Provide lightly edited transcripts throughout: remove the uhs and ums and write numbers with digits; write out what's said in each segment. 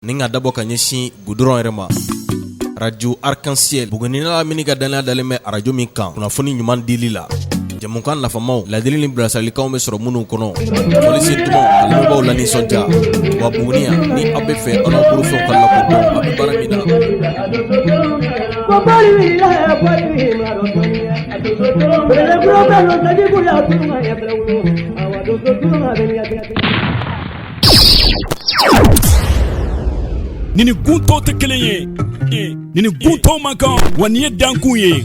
ni ka dabɔ ka ɲɛsin goudron yɛrɛ ma. Radio Arc-en-Ciel Bugunina la mini ka danaya dalen bɛ radio min kan kunnafoni ɲuman dili la. Jamukan nafamaw ladili ni bilasiralikanw bɛ sɔrɔ minnu kɔnɔ. Polisi dumanw a lamɛnbaaw la nisɔndiya. Wa Buguni yan ni aw bɛ fɛ aw n'aw bolofɛnw ka lakodɔn a bɛ baara min na. Nini gunto te kelen ye. Nini gunto man kan wa ni ye dankun ye.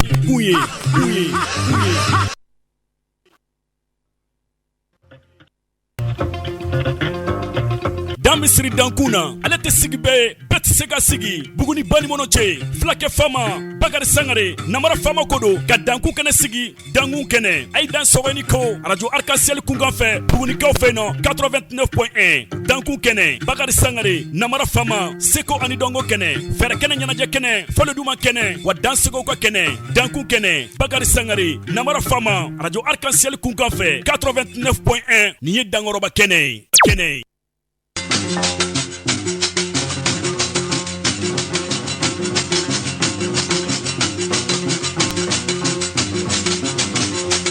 Misiri dankuna ale tɛ sigi bɛɛ tɛ se ka sigi Buguni Banimɔnɔ cɛ Fulakɛ Fama Bakari Sangare Namara Fama ko don ka dankun kɛnɛ sigi dankun kɛnɛ a ye dan sɔgɔni ko Radio Arc-en-Ciel kunkan fɛ Bugunikaw fɛ yen nɔ 89.1 dankun kɛnɛ Bakari Sangare Namara Fama Seko ani Dɔnko kɛnɛ fɛrɛ kɛnɛ ɲɛnajɛ kɛnɛ Faloduma kɛnɛ wa dansegow ka kɛnɛ dankun kɛnɛ Bakari Sangare Namara Fama Radio Arc-en-Ciel kunkan fɛ 89.1 nin ye dankɔrɔba kɛnɛ ye.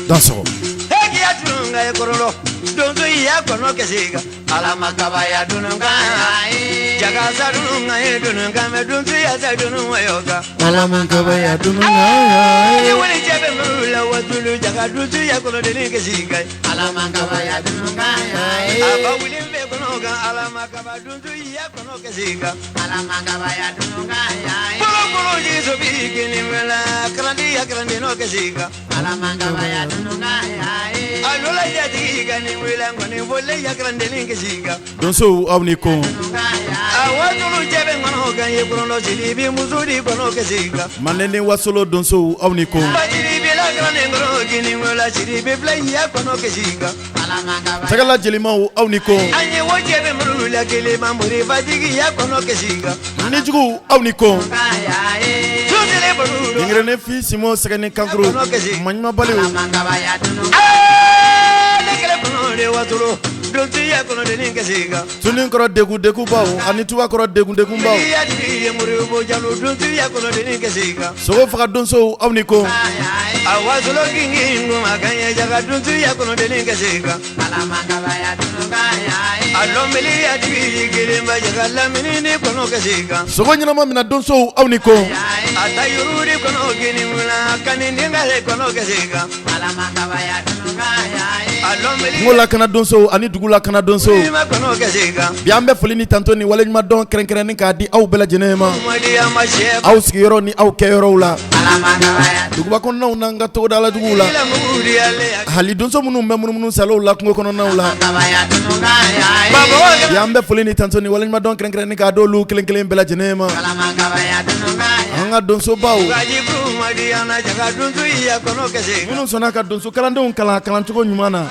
Danso. Hey, ya tunga korolo. Donzo ya kono kesiga. Alama kabaya dununga. Jaga sadunga dununga me donzo ya sadunga yoga. Alama kabaya dununga. Ni wani jebe mula watulu jaga donzo ya kono deni kesiga. Alama kabaya dununga. Aba wili me kono ga alama kabaya donzo ya kono kesiga. Alama kabaya dununga. Bolo jiso bigini mela krandi ya krandi no kesiga. Alama kabaya dununga. Alola ya diga ni wila ngoni volle ya krandi ni kesiga. Donso awni ko. Awatulu jebe ngono ga ye kono jilibi muzuri kono kesiga. Manene wasolo donso awni ko. Bajilibi la krandi ngono gini wila jilibi fly ya kono kesiga. Sagala jelimaw awni ko. Anye wo jebe murula kele mamuri fadigi ya kono kesiga. Nijugu awni ko. Suzile buru. Ingrene fi simo sagane kankuru. Manyma baliw. Lekele kono de watulu. Donti ya kono de ninkesiga. Tunin koro degu baw ani tuwa koro degu baw. Ya di muri bo jalu donti ya kono de ninkesiga. So faga donso awni ko. Awazulo kingi nguma kanye jaga donti ya kono de ninkesiga. Alamanga baya tununga ya. Alomeli ya di girimba jaga lamini kono kesiga. So nyina mamina donso awni ko. Atayuri kono gini mula kaninga he kono kesiga. Alamanga baya tununga ya. Alomeli ngola kana donso ani dugula kana donso. kono kesiga. Biambe folini tantoni wale nyuma don krenkreni ka di aw bela jenema. Aw sigiro ni aw keyoro la. Duguba kono na unanga to dala dugula. Hali donso munu munu salo la kungo kono na ula. Biambe folini tantoni wale nyuma don krenkreni ka do lu kelen bela jenema. Anga donso baw. Munu sona ka donso kalande kalan cogo nyumana.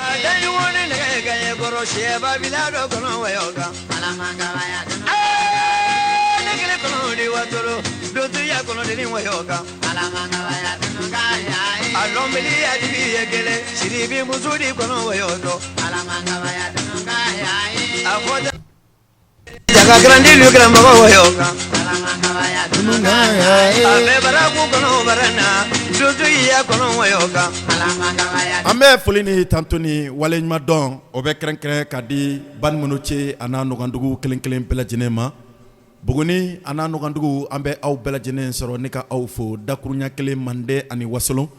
Jaga grandi lu gramba wayoga. Baraku kono barana. Dodo ya kono wayoga. Ambe folini tantoni wale nyuma don obe krenkren kadi ban munuche ana nogandugu kelen bela jenema. Buguni ana nogandugu ambe aw bela jenen soro nika aw fo dakurunya kelen mande ani wasolo.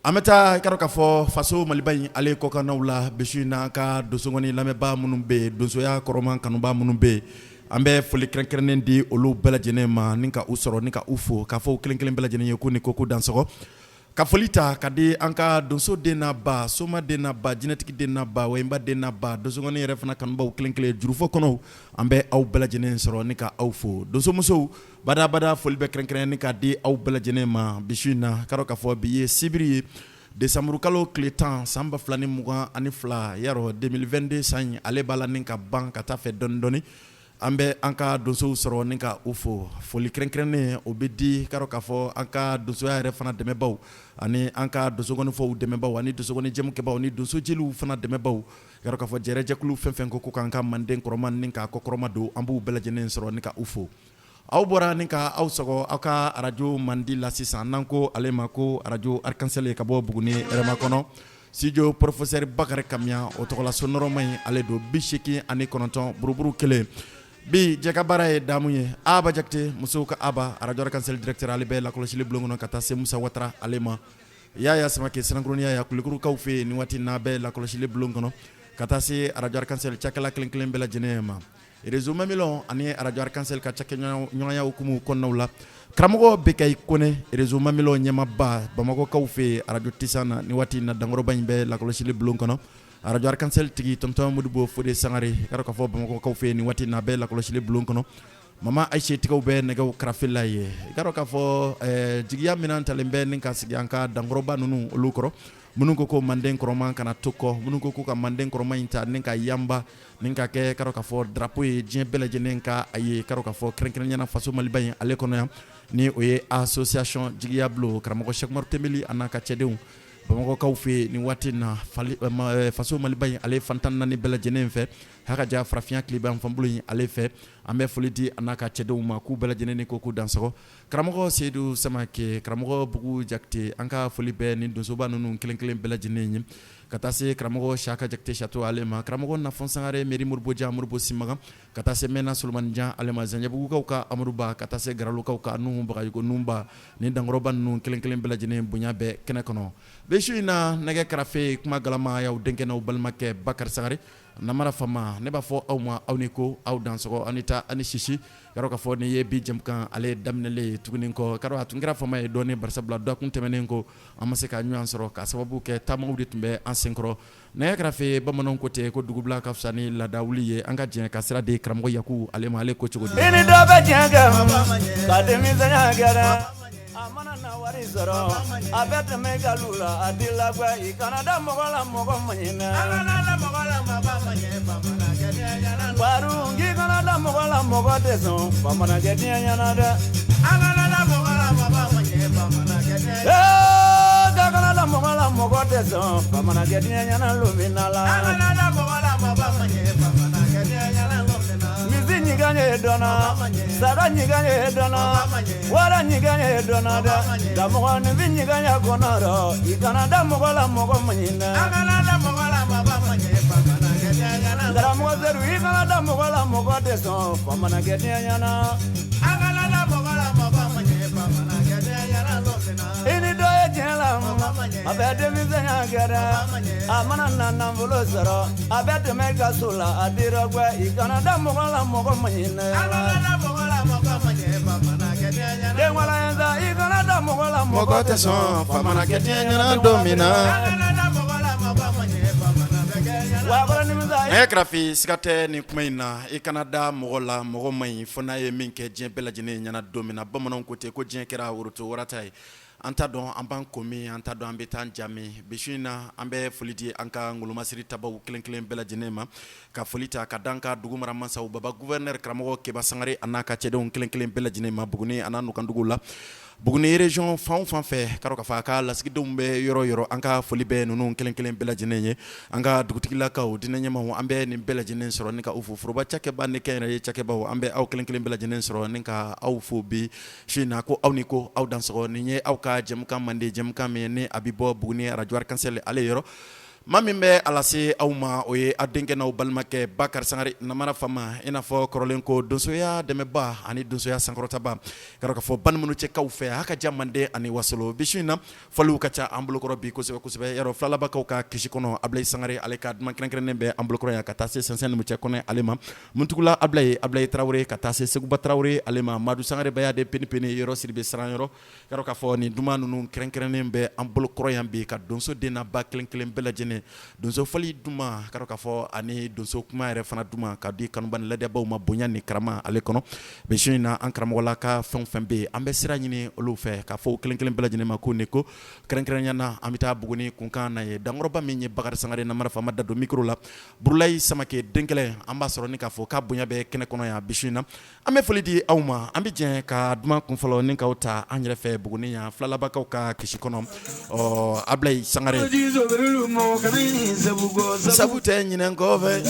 Ameta karo ka fo faso malibayi ale ko kanawla beshina ka dosongoni lameba munumbe donsoya koroman kanuba munumbe ambe foli krenkrenen di olu bela jenema ninka usoro nika ufo ka fo kelen bela jenen yeko ni koko dansoko ka folita kadi anka donso dena ba soma dena ba jinetiki dena ba wemba dena ba dosongoni refana kanuba kelen jurufo kono ambe aw bela jenen soro nika awfo donso muso bada foli be krenkrenen nika di aw bela jenema bishina karo ka fo biye sibiri Desamuru kalo kletan samba flani mugan ani fla yaro 2022 san ale bala ninka ban kata fe dondoni an bɛ an ka donsow sɔrɔ ni ka u fo foli kɛrɛnkɛrɛnnen o bɛ di k'a dɔn k'a fɔ an ka donsoya yɛrɛ fana dɛmɛbaw ani an ka donsokɔnifɔw dɛmɛbaw ani donsokɔnijɛmukɛbaw ni donsojeliw fana dɛmɛbaw k'a dɔn k'a fɔ jɛrɛjɛkulu fɛn fɛn ko k'an ka manden kɔrɔma ni k'a kɔkɔrɔma don an b'u bɛɛ lajɛlen sɔrɔ ni ka u fo aw bɔra ni ka aw sɔgɔ aw ka arajo mandi la sisan n'an ko ale ma ko arajo arc-en-ciel ka bɔ Buguni Hɛrɛma kɔnɔ studio professeur Bakari Kamiya o tɔgɔla so nɔrɔma in ale don 89 buruburu 1 bi jɛka baara ye damu ye Aba Jakite musow ka Aba arajo arc-en-ciel directeur ale bɛ lakɔlɔsili bulon kɔnɔ ka taa se Musa Watara ale ma Yaya Samake Sinankuru Yaya kulikurukaw fɛ nin waati n'a bɛ lakɔlɔsili bulon kɔnɔ ka taa se arajo arc-en-ciel cakɛla kelen kelen bɛɛ lajɛlen ma réseau mamilon ani arajo arc-en-ciel ka cakɛ ɲɔgɔnya hukumu kɔnɔnaw la karamɔgɔ bɛ ka i kone réseau mamilon ɲɛmaba Bamakɔkaw fɛ arajo Tisana ni waati na dankɔrɔba in bɛ lakɔlɔsili bulon kɔnɔ arajo arc-en-ciel tigi tonton Modibo Fode Sangare ka dɔn k'a fɔ Bamakɔkaw fɛ nin waati na bɛ lakɔlɔsili bulon kɔnɔ mama Aïche tigaw bɛ nɛgɛw karafela ye ka dɔn k'a fɔ jigiya minan talen bɛ ni ka sigi an ka dankɔrɔba ninnu olu kɔrɔ minnu ko ko manden kɔrɔma kana to kɔ minnu ko ko ka manden kɔrɔma in ta ni ka yamba ni ka kɛ ka dɔn k'a fɔ drapeau ye diɲɛ bɛɛ lajɛlen ka a ye ka dɔn k'a fɔ kɛrɛnkɛrɛnɲɛna faso maliba in ale kɔnɔ yan ni o ye association jigiya bulo karamɔgɔ Cheikh Umaru Tembeli a n'a ka cɛdenw Bamakɔkaw fɛ nin waati na faso maliba in ale fantan naani bɛɛ lajɛlen fɛ hakaja farafinya tile an fanbolo in ale fɛ an bɛ foli di a n'a ka cɛdenw ma k'u bɛɛ lajɛlen ni ko k'u dansɔgɔ karamɔgɔ Seydou Samake karamɔgɔ Bugu Jakite an ka foli bɛ nin donsoba ninnu kelen kelen bɛɛ lajɛlen ye ka taa se karamɔgɔ Saka Jakite Chateau ale ma karamɔgɔ Nafɔn Sangare Meri Moribo Jan Moribo Simagan ka taa se Mɛna Solomani Jan ale ma Zanjabugukaw ka Amaduba ka taa se Garalukaw ka Nuhu Bagayogo Numba ni dankɔrɔba ninnu kelen kelen bɛɛ lajɛlen bonya bɛ kɛnɛ kɔnɔ bɛ su in na nɛgɛ karafe kuma galama y'aw denkɛ n'aw balimakɛ Bakari Sangare namara fama ne b'a fɔ aw ma aw ni ko aw dansɔgɔ ani ta ani sisi k'a k'a fɔ ni ye bi jɛmukan ale daminɛlen tuguni kɔ k'a a tun kɛra fama ye dɔɔnin barisabula dɔ kun tɛmɛnen ko an ma se ka ɲɔgɔn sɔrɔ k'a sababu kɛ taamaw de tun bɛ an senkɔrɔ nɛgɛ karafe bamananw ko ten ko dugubila ka fisa ni laada wuli ye an ka diɲɛ ka sira de karamɔgɔ Yaku ale ma ale ko cogo di I ni dɔ bɛ diɲɛ kɛ ka denmisɛnya kɛra a mana na wari sɔrɔ a bɛ tɛmɛ galu la a di lagwɛ i kana da mɔgɔ la mɔgɔ maɲinɛ baru k'i kana da mɔgɔ la mɔgɔ tɛ sɔn bamanakɛ diɲɛ ɲɛna dɛ ka kana da mɔgɔ la mɔgɔ tɛ sɔn bamanakɛ diɲɛ ɲɛna lumina la misi ɲigan ye dɔnna saga ɲigan ye dɔnna wara ɲigan ye dɔnna dɛ da mɔgɔninfin ɲigan ye kɔnɔ rɔ i kana da mɔgɔ la mɔgɔ maɲinɛ karamɔgɔ Sedu i kana da mɔgɔ la mɔgɔ tɛ sɔn bamanakɛ diɲɛ ɲɛna i ni dɔ ye diɲɛ la a bɛ denmisɛnya kɛ dɛ a mana na nafolo sɔrɔ a bɛ tɛmɛ ka so la a dira gɛ i kana da mɔgɔ la mɔgɔ maɲinɛ den walayensa i kana da mɔgɔ la mɔgɔ tɛ sɔn bamanakɛ diɲɛ ɲɛna don min na nɛgɛ karafe siga tɛ nin kuma in na i kana da mɔgɔ la mɔgɔ ma ɲi fo n'a ye min kɛ diɲɛ bɛɛ lajɛlen ɲɛna don min na bamananw ko ten ko diɲɛ kɛra woroto warata ye an t'a dɔn an b'an ko min an t'a dɔn an bɛ taa jami bi su in na an bɛ foli di an ka ngolomasiri tabaw kelen kelen bɛɛ lajɛlen ma ka foli ta ka dan ka dugu mara masaw baba gouverneur karamɔgɔ Keba Sangare a n'a ka cɛdenw kelen kelen bɛɛ lajɛlen ma Buguni a n'a nukandugu la Buguni région fan o fan fɛ ka dɔn k'a fɔ a ka lasigidenw bɛ yɔrɔ yɔrɔ an ka foli bɛ ninnu kelen kelen bɛɛ lajɛlen ye an ka dugutigilakaw diinɛ ɲɛmaw an bɛ nin bɛɛ lajɛlen sɔrɔ ni ka aw fo foroba cakɛba ni kɛnyɛrɛ ye cakɛbaw an bɛ aw kelen kelen bɛɛ lajɛlen sɔrɔ ni ka aw fo bi su in na ko aw ni ko aw dansɔgɔ nin ye aw ka jɛmukan mande jɛmukan min ni a bɛ bɔ Buguni arajo arc-en-ciel ale yɔrɔ maa min bɛ a lase aw ma o ye a denkɛ n'aw balimakɛ Bakari Sangare namara fama i n'a fɔ kɔrɔlen ko donsoya dɛmɛba ani donsoya sankɔrɔtaba ka dɔn k'a fɔ bani minnu cɛkaw fɛ a ka ja mande ani wasolo bi su in na fɔliw ka ca an bolokɔrɔ bi kosɛbɛ kosɛbɛ yarɔ filalabakaw ka kisi kɔnɔ Ablaye Sangare ale ka duman kɛrɛnkɛrɛnnen bɛ an bolokɔrɔ yan ka taa se sɛnsɛn numu cɛ kɔnɔ ale ma Muntugula Ablaye Tarawele ka taa se Seguba Tarawele ale ma Madu Sangare Bayade penipeni yɔrɔ Sidibe Saran yɔrɔ ka dɔn k'a fɔ nin duman ninnu kɛrɛnkɛrɛnnen bɛ an bolokɔrɔ yan bi ka donso den n'a ba kelen kelen bɛɛ lajɛlen jene donso foli duma karo ka fɔ ani donso kuma yɛrɛ fana duma ka di kanubani ladiyabaw ma bonya ni karama ale kɔnɔ bi su in na an karamɔgɔla ka fɛn fɛn bɛ an bɛ sira ɲini olu fɛ k'a fɔ kelen kelen bɛɛ lajɛlen ma ko ne ko kɛrɛnkɛrɛnya na an bɛ taa Buguni kunkan na ye dankɔrɔba min ye Bakari Sangare Namara Fama da don micro la Burulayi Samake den kelen an b'a sɔrɔ ni k'a fɔ k'a bonya bɛ kɛnɛ kɔnɔ yan bi su in na an bɛ foli di aw ma an bɛ jɛn ka duman kunfɔlɔ ni k'aw ta an yɛrɛ fɛ Buguni yan filalabakaw ka kisi kɔnɔ Ablayi Sangare sabu tɛ ɲinɛ kɔfɛ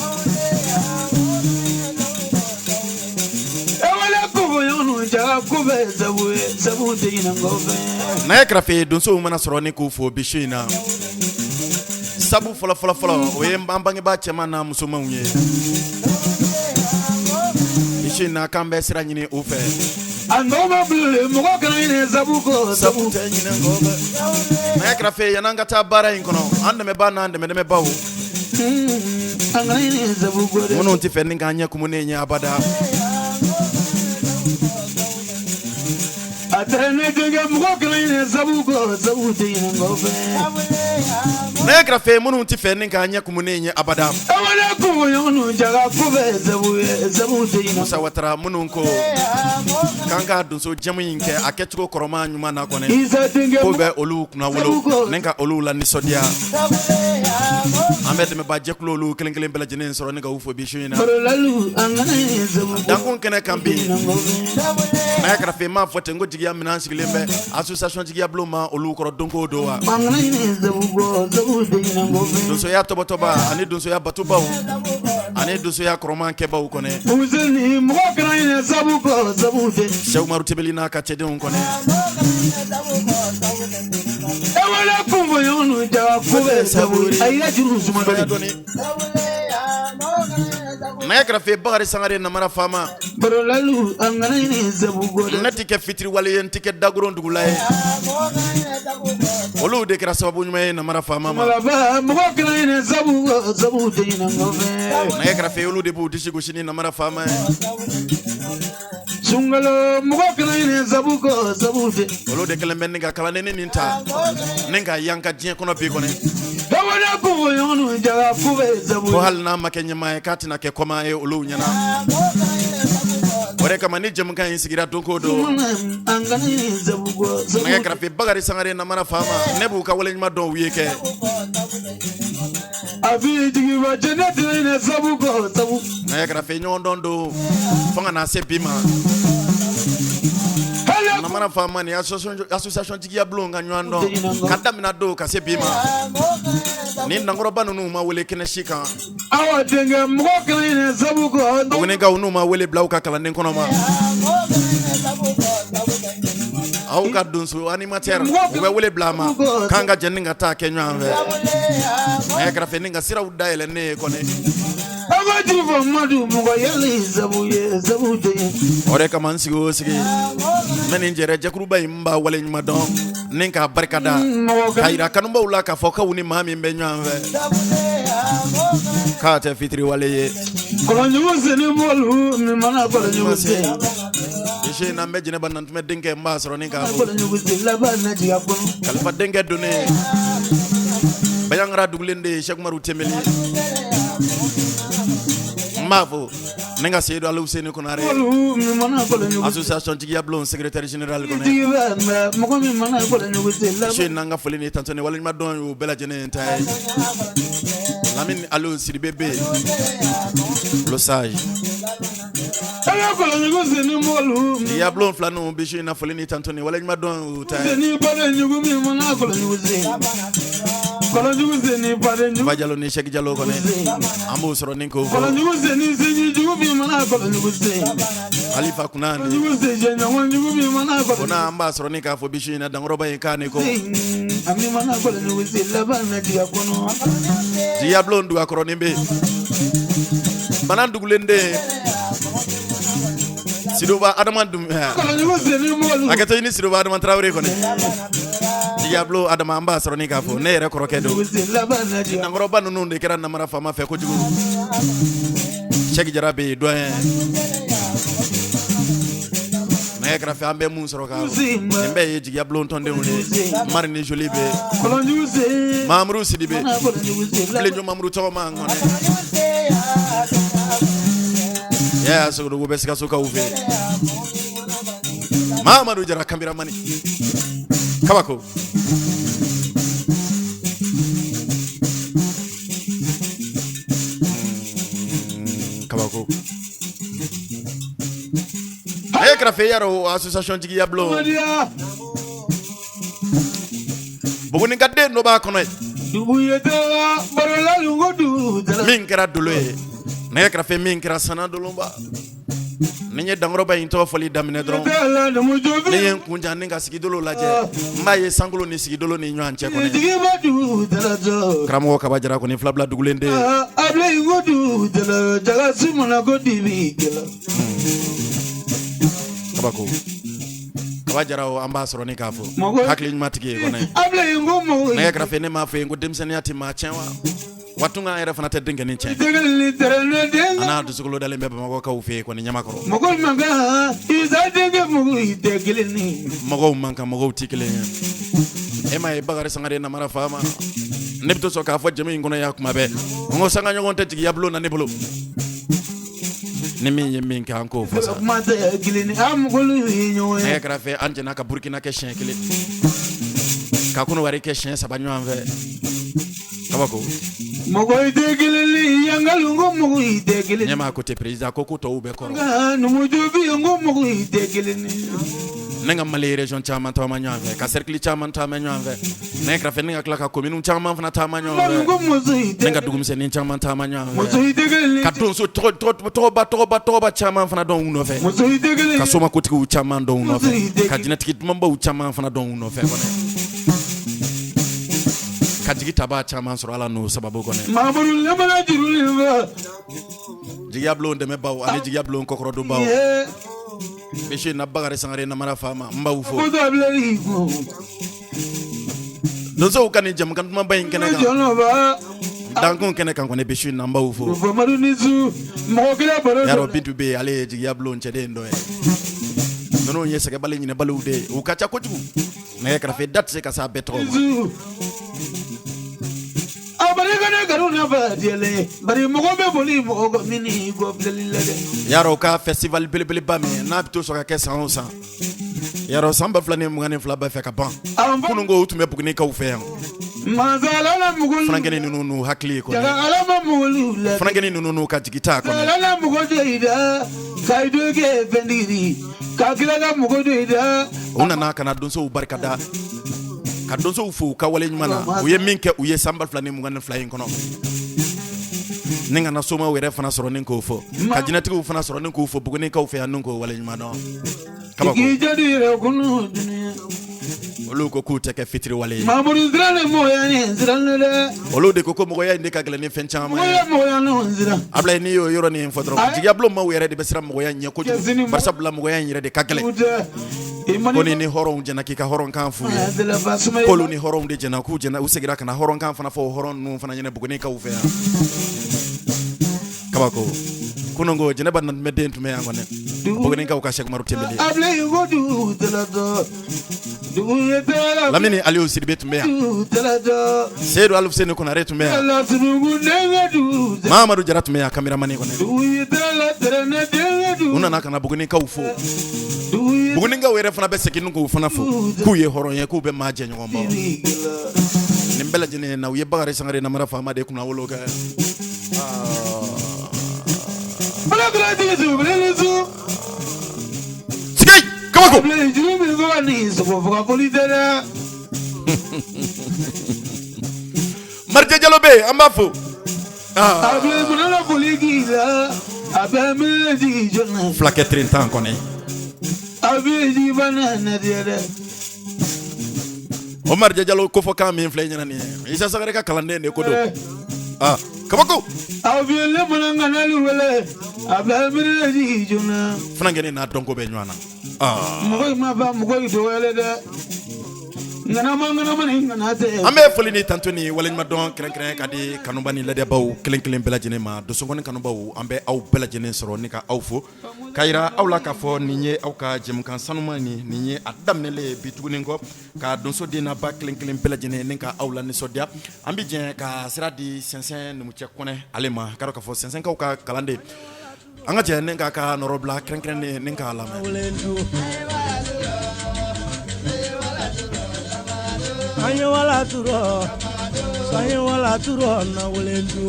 n'a ye kɛrɛfɛ donsow mana sɔrɔ ni k'u fo bi su in na sabu fɔlɔ o ye an bangebaa cɛman n'a musomanw ye bi su in na k'an bɛ sira ɲini u fɛ sabu tɛ ɲinɛ kɔfɛ n'a ye kɛrɛfɛ yan'an ka taa baara in kɔnɔ an dɛmɛbaa n'an dɛmɛdɛmɛbaw minnu tɛ fɛ ni k'an ɲɛ kumunen ɲɛ abada n'a ye kɛrɛfɛ minnu tɛ fɛ ni k'an ɲɛ kumunen ɲɛ abada Musa Watara minnu ko k'an ka donso jɛmu in kɛ a kɛcogo kɔrɔma ɲuman na kɔnɛ ko bɛ olu kunna wolo ni ka olu la nisɔndiya an bɛ dɛmɛbaa jɛkulu olu kelen kelen bɛɛ lajɛlen sɔrɔ ni ka u fo bi su in na dankun kɛnɛ kan bi n'a ye kɛrɛfɛ m'a fɔ ten ko jigiya minɛn sigilen bɛ association jigiya bulon ma olu kɔrɔ don ko don wa donsoya tɔbɔtɔba ani donsoya batubaw ani donsoya kɔrɔman kɛbaw kɔnɛ Cheikh Umaru Tebeli n'a ka cɛdenw kɔnɛ n'a ye kɛrɛfɛ Bakari Sangare Namara Fama ne tɛ kɛ fitiri wale ye n tɛ kɛ dagoron dugula ye olu de kɛra sababu ɲuman ye Namara Fama ma n'a ye kɛrɛfɛ olu de b'u disi gosi ni Namara Fama ye olu de kɛlen bɛ ni ka kalanden nin ta ni ka yan ka diɲɛ kɔnɔ bi kɔnɛ ko hali n'a ma kɛ ɲɛmaa ye k'a tɛna kɛ kɔma ye olu ɲɛna o de kama ni jɛmukan in sigira don ko don nɛgɛ kɛrɛfɛ Bakari Sangare Namara Fama ne b'u ka waleɲuman dɔn u ye kɛ nɛgɛ kɛrɛfɛ ɲɔgɔn dɔn don fo ka na se bi ma Namara Fama ni association jigiya bulon ka ɲɔgɔn dɔn ka daminɛ don ka se bi ma ni nankɔrɔba ninnu ma wele kɛnɛ si kan Bugunikaw n'u ma wele bila u ka kalanden kɔnɔ ma aw ka donso animateur u bɛ wele bila ma k'an ka jɛni ka taa kɛ ɲɔgɔn fɛ n'a ye kɛrɛfɛ ni ka siraw dayɛlɛ ne ye kɔni o de kama n sigi o sigi n nin jɛrɛ jɛkuruba in n b'a wale ɲuman dɔn ni k'a barikada k'a yira kanubaw la k'a fɔ k'aw ni maa min bɛ ɲɔgɔn fɛ k'a tɛ fitiri wale ye isi n'an bɛ Jɛnɛba Nantumɛ denkɛ n b'a sɔrɔ ni k'a fɔ Kalifa denkɛ donnen Bayankara dugulen de Cheikh Umaru Tembeli n b'a fɔ ne ka Seydou Aliou Seni Konare association jigiya bulon secrétaire général kɔnɔ isi n'an ka foli ni tantɔni waleɲuman dɔn y'u bɛɛ lajɛlen ta ye Lamine Aliou Sidibe be le sage jigiya bulon filaninw bi su in na foli ni tantɔni waleɲuman dɔn y'u ta ye Ba Jalo ni Cheikh Jalo kɔnɛ an b'o sɔrɔ ni ko fɔ Alifa Kunani ko na an b'a sɔrɔ ni k'a fɔ bi su in na dankɔrɔba in k'a ni ko jigiya bulon dugakɔrɔnin bɛ bana dugulen de Sidoba Adama hakɛto ni Sidoba Adama Traoré kɔnɛ jigiya bulon Adama an b'a sɔrɔ ni k'a fɔ ne yɛrɛ kɔrɔkɛ don dankɔrɔba ninnu de kɛra Namara Fama fɛ kojugu Cheikh Jara bɛ doyen ne grafe ambe mun soro ka embe ye jigia blon tonde wole marni jolibe mamru sidibe le mamru to ma ngone ya so go be sika so ka uve mamru jara kamera mani kabako kabako e grafe yaro association jigia blon bogoni gadde no ba kono min kera doloye ne grafe min kera sana dolomba ninye dangro ba into foli damine dron ninye kunja ninga sigidolo laje mbaye sangulo ni sigidolo ni nyanche ko ne kramo ka bajara ko ni flabla dugulende able ngodu dela jaga simona ko dibi kabako kabajara o ambassador ni kafo hakli matike ko ne able ngomo ne grafe ne ma fe ngo demseni ati ma chenwa watunga era fana tedde ngeni chen ana dusulo dale mbebe mako ka ufe ko ni nyama ko mako manga izadenge mugu itegeleni mako manka mako tikele ema e bagare sangare na mara fama nebto so ka fo jemi ngono ya kuma be ngo sanga nyon teddi yablo na neblo nimi yemi nka ko fo sa mata geleni am golu nyo e grafe anje na ka burkina ke chen kele ka kuno wari ke chen sabanyo anve kabako mogo idegeleli yangalungo mogo idegeleli nyama kote president koko to ube koro no mujobi ngo mogo idegeleli nenga mali region chama to manyanve ka cercle chama to manyanve nenga fe nenga klaka commune chama fana ta manyanve nenga dugum se nin chama ta manyanve mogo idegeleli ka don so to ba chama fana don uno fe mogo idegeleli ka soma koti ku chama don uno fe ka genetic mamba u chama fana don uno fe kone kajigi taba chama soro ala no sababu ko ne mamuru lemana jirulima jigia blon de me baw ani jigia blon kokoro do baw beshi na bagare sangare na mara fama mbaw fo do so kan jam kan ma bayin kene kan dankon kene kan ko ne beshi na mbaw fo yaro bintu be ale jigia blon chede ndo e nono yese ke bale nyine balude u kacha ko jugu ne ka fe dat se ka sa betro yaro ka festival bilibili bame na bito so ka kesa onsa yaro samba flane mungane flaba fe ka ban kunungo utume bugni ka ufe mazala la mugul frangene nunu hakli ko alama mugul frangene nunu ka jigita ko ala mugul ida kaidoge bendiri ka kilaga mugul ida una na kana donso barkada ka donso fu ka wale nyumana uye minke uye samba flane mungane flying kono ninga na soma were fana soro ninko fo ka jinatiku fana soro ninko fo buguni ka ufe anunko wale nyumana kabako kijadire kunu dunia olu ko ku teke fitri wale mamuru zrane moya ni zrane olu de ko mo ya ndeka gele ni fencha moya no zra abla ni yo yoro ni fodro jiga blo ma were de besra mo ya nya ko barsa bla mo ya nyire de kagele koni ni horon jena kika horon kan fu kolu ni horon de jena ku jena usegira kana horon kan fana fo horon no fana nyene buguni ka ufe kabako kunongo jena ban medden to me angone buguni ka ukashe maru tembeli able ngodu delado lamini aliou sidibet meya seydou alou sene ko na retu meya mamadou jaratu meya cameraman ko ne una nakana buguni ka ufo buguni nga were fana be sekinu ko fana fo ku ye horon ye ku be maje nyombo nimbela jene na uye bagare sangare na mara fama de kuna wologa ala gradi zu belezu sikay kamako marje jalobe ambafo flaque 30 ans koné Omar Jalo ko fo kam min flenya ni isa sagare ka kalande ne ko do kabako aviele monanga na luwele ablamire ji jona fana ngene na donko be nywana mo ma ba mo ko do wele de Ambe foli ni tantoni walima don kren kadi kanubani lede baw kelen bela jinema do songoni kanubaw ambe aw bela jinen soro ni ka aw fo kayira awla ka fo ninye aw ka jem kan sanumani ninye adamnele bituguni ko ka don so dina ba kelen bela jinen ni ka awla ni sodia ambi jen ka siradi sensen numu che kone alema karo ka fo sensen ka kalande anga jen ni ka norobla kren ni ka alama Anya wala turo na wulendu.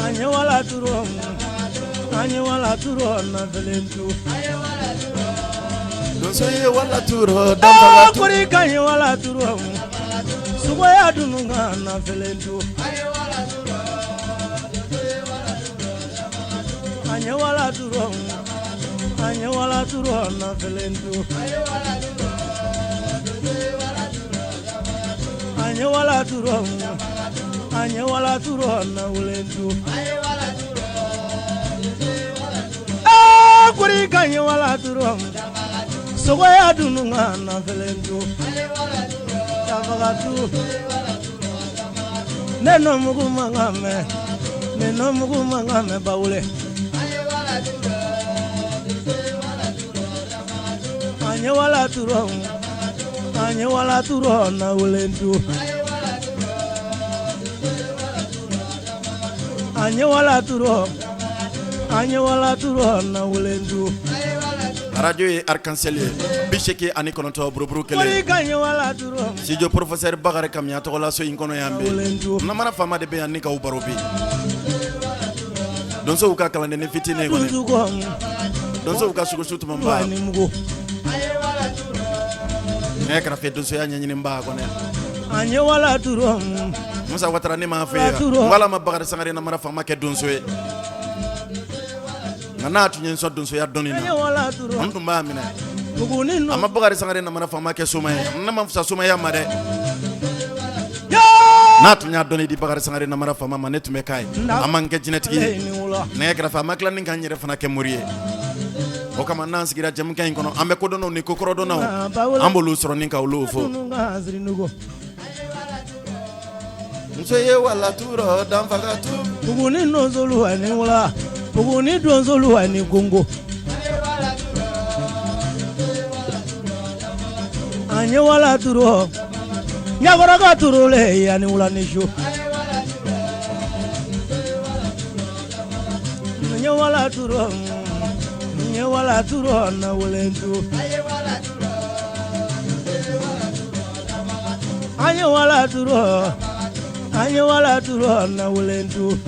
Anya wala turo na wulendu. Don't say wala turo damba kuri kanya wala turo. Sugo ya dununga na wulendu. Anya wala turo. Anya wala turo na felentu. Anya wala turo na ulentu. Kuri kanya wala turo. Sogo ya dununga na felentu. Tafagatu. Neno mugu mangame baule. Anya wala turo na ulendu. Anya wala turo na ulendu. Radio Arc-en-Ciel bisheke ani kononto buruburu kele studio professeur Bakare Kamya to la so inkono yambe namara fama de be ani ka ubarobi don so ka kala ne fitine ko don so ka sugo sutu mamba ne kra fe don so ya nyanyine mba ko ne anya wala turo musa watara ne ma fe wala ma Bakare Sangare namara fama ke don so e ngana tunyen so don so ya donina amtu mba mina ama Bakare Sangare namara fama ke suma e na ma fusa suma ya made na tunya doni di Bakare Sangare namara fama manetu me kai amanke jinetiki ne kra fama klan ninga nyere fana ke murie o kama nansi gira jam kan kono ambe ko dono ni kokoro dono ambolu soro ninka ulu fo nso ye wala turo dan fagatu buguni nozolu ani wala buguni donzolu ani gongo anya wala turo nyagora ka turo le yani wala nisho anya wala turo na wulendu anya wala turo na wulendu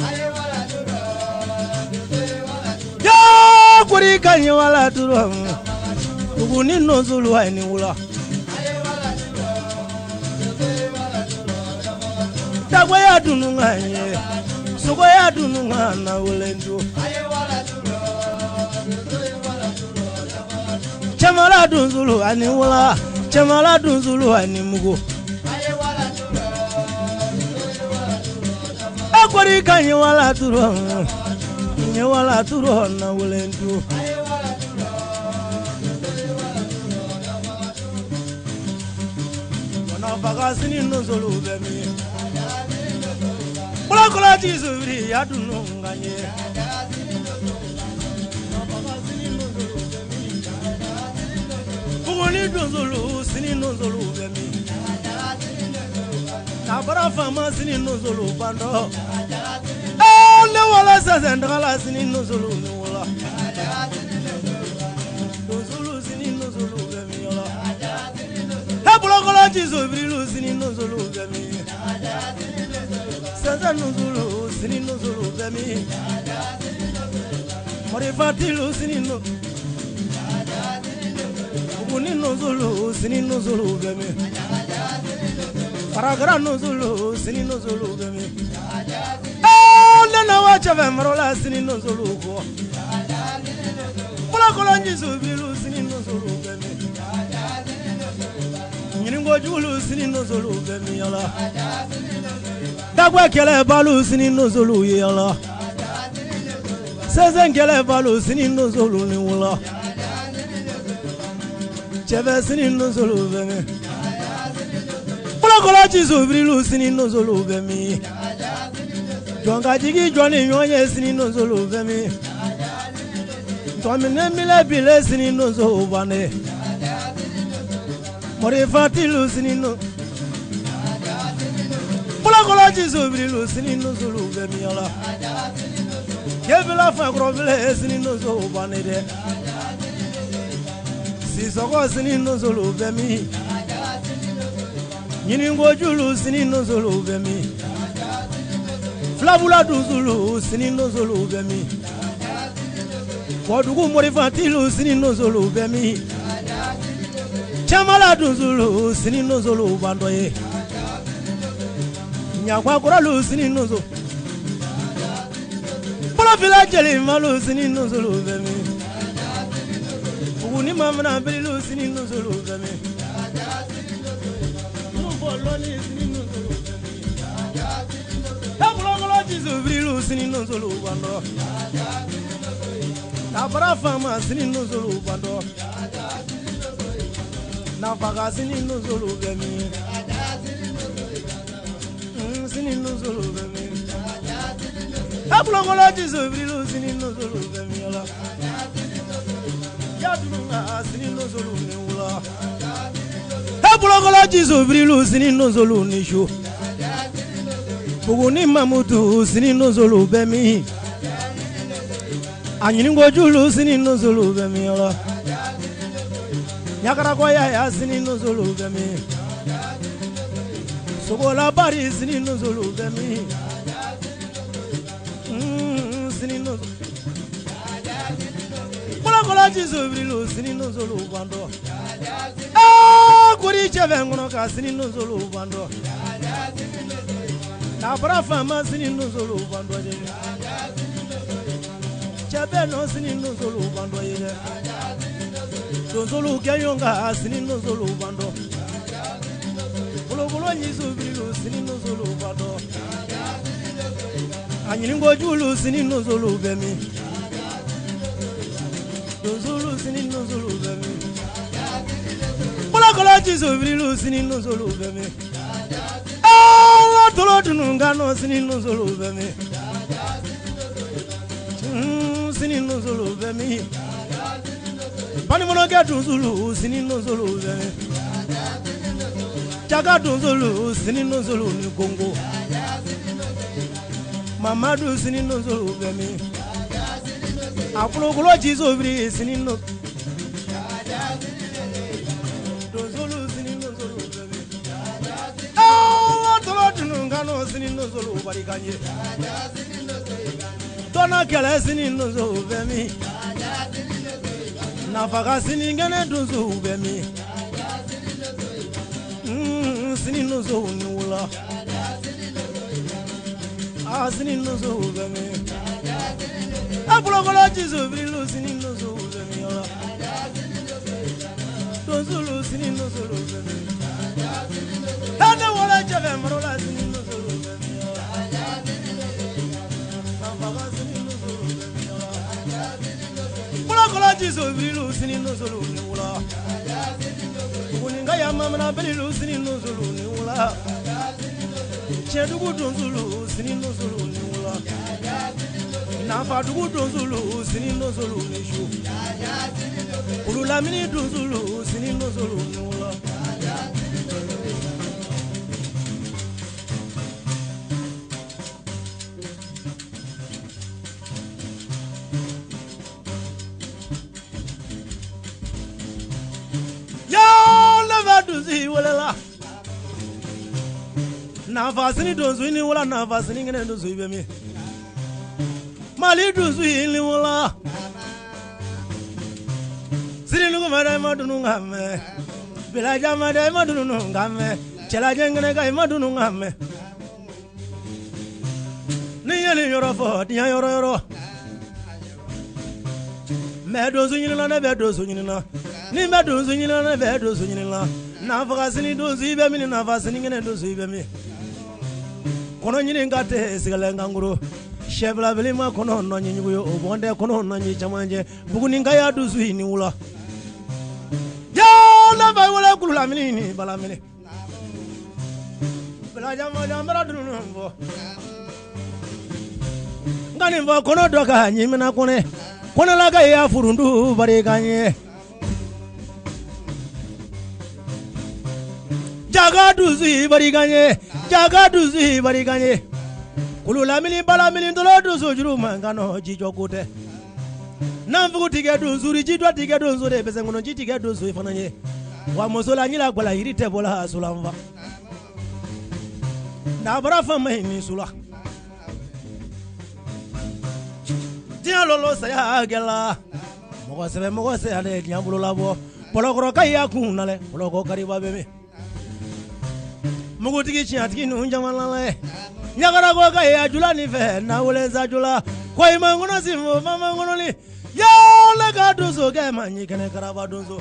ya kuri kanya wala turo buguni nozulu ani wala tagwa ya dununga nye sugo ya dununga na wulendu chamala dunzulu ani wala chamala dunzulu ani mugo akwari kanya wala turo na wulendu wana bagasini nozulu bemi kola tizuri ya dununga nye buguni donzulu sini nozulu bemi tabara fama sini nozulu bando le wala sazendala sini nozulu ni wala donzulu sini nozulu bemi wala kola tizuri sini nozulu bemi Saza nuzulu sini nuzulu bemi Morifatilu sini no Uguni nuzulu sini nuzulu bemi Paragara nuzulu sini nuzulu bemi Lena wacha vemrola sini nuzulu ko Pula kolonji subilu sini nuzulu bemi Nyiningo julu sini nuzulu bemi yala Dagwa kele balu sini nozulu yala Sezen kele balu sini nozulu ni wala cheve sini no solo bemi pula kola chi sobri lu sini no solo bemi jonga jigi joni nyonye sini no solo bemi tomine mile bile sini no solo bane mori fatilu sini no pula kola chi sobri lu sini no solo bemi ala kebila fa grobile sini no solo bane de si soko sini no solo bemi nyini ngojulu sini no solo bemi flabula duzulu sini no solo bemi wadugu morifatilu sini no solo bemi chamala duzulu sini no solo bandoye nyakwa koralu sini no solo pula fila jeli malu sini no solo bemi uguni mamna bilu sini no solo bemi boloni sini no solo tabula jizubrilu sini no solo bando tabara fama sini no solo bando na faga sini no solo bemi sini no solo bemi tabula jizubrilu sini no solo bemi ala ya dunga sini no solo ne ula tabula jizubrilu sini no solo ne sho buguni mamutu sini no solo bemi anyini ngojulu sini no solo bemi ala nyakara ko ya sini no solo bemi sobola bari sini no solo bemi sini no kola jizubrilu sini no solo bando kuri cheve ngono ka sini no solo bando na bara fama sini no solo bando de chebe no sini no solo bando ye do solo kayonga sini no solo bando bolo jizubrilu sini no solo bando anyini ngojulu sini no solo bemi Dozulu sini no solo bemi kola jizubrilu sini no solo bemi tolo dununga no sini no solo bemi sini no solo bemi pani mono ga dozulu sini no solo bemi jaga dozulu sini no solo ni Congo mamadu sini no solo bemi apolo jizobri sini no dozulu sini no solo bemi tolo dununga no sini no solo barikanye dona kele sini no solo bemi nafaga sini ngene dozulu bemi sini no solo ni wula sini no solo bemi apolo jizubrilu sini no solo bemi ala dozulu sini no solo bemi hada wala chave marola sini no solo bemi nafaga sini no solo bemi ala kola jizubrilu sini no solo ni wula kuninga ya mamna belilu sini no solo ni wula chedugu dozulu sini no solo ni wula nafa dugu dozulu sini no solo ni shu ulula mini dozulu sini no solo ni wula ya leva dozi wala nafa sini dozu ni wala nafa sini ngene dozu bemi mali dozu ni wala sini nugo mara madunu ngame bila jama dai madunu ngame chela jengene kai madunu ngame ni yeli yoro fo dia yoro me dozu ni na be dozu ni na ni me dozu ni na be dozu ni na nafa sini dozu bemi ni nafa sini ngene dozu bemi kono nyini ngate sigala nganguro shebla belima kono no nyinyu yo obonde kono no nyi chamanje buguni ngaya duzu ni wula ya kulu lamini ni balamini bala jama jambara dunu fo ngani fo kono doka nyimina kone kono laga ya furundu bari ganye jaga duzi bari ganye kulu lamini balamini dolo duzu juru mangano jijo kote namfuku tige duzuri jidwa tige duzuri bese ngono jitige duzuri fananye wa mosola nyila gwala irite bola sulamva na bara fama ni sula dia lolo saya gela mogo se ade nyambulo labo polokoro kaya kunale poloko kariba bebe mugu tigi chiatigi nu jamala nyagara go kaya jula ni fe na uleza jula kwa imangono simu mama ngono ni ya le gaduzo ke manyi kene karaba dunzo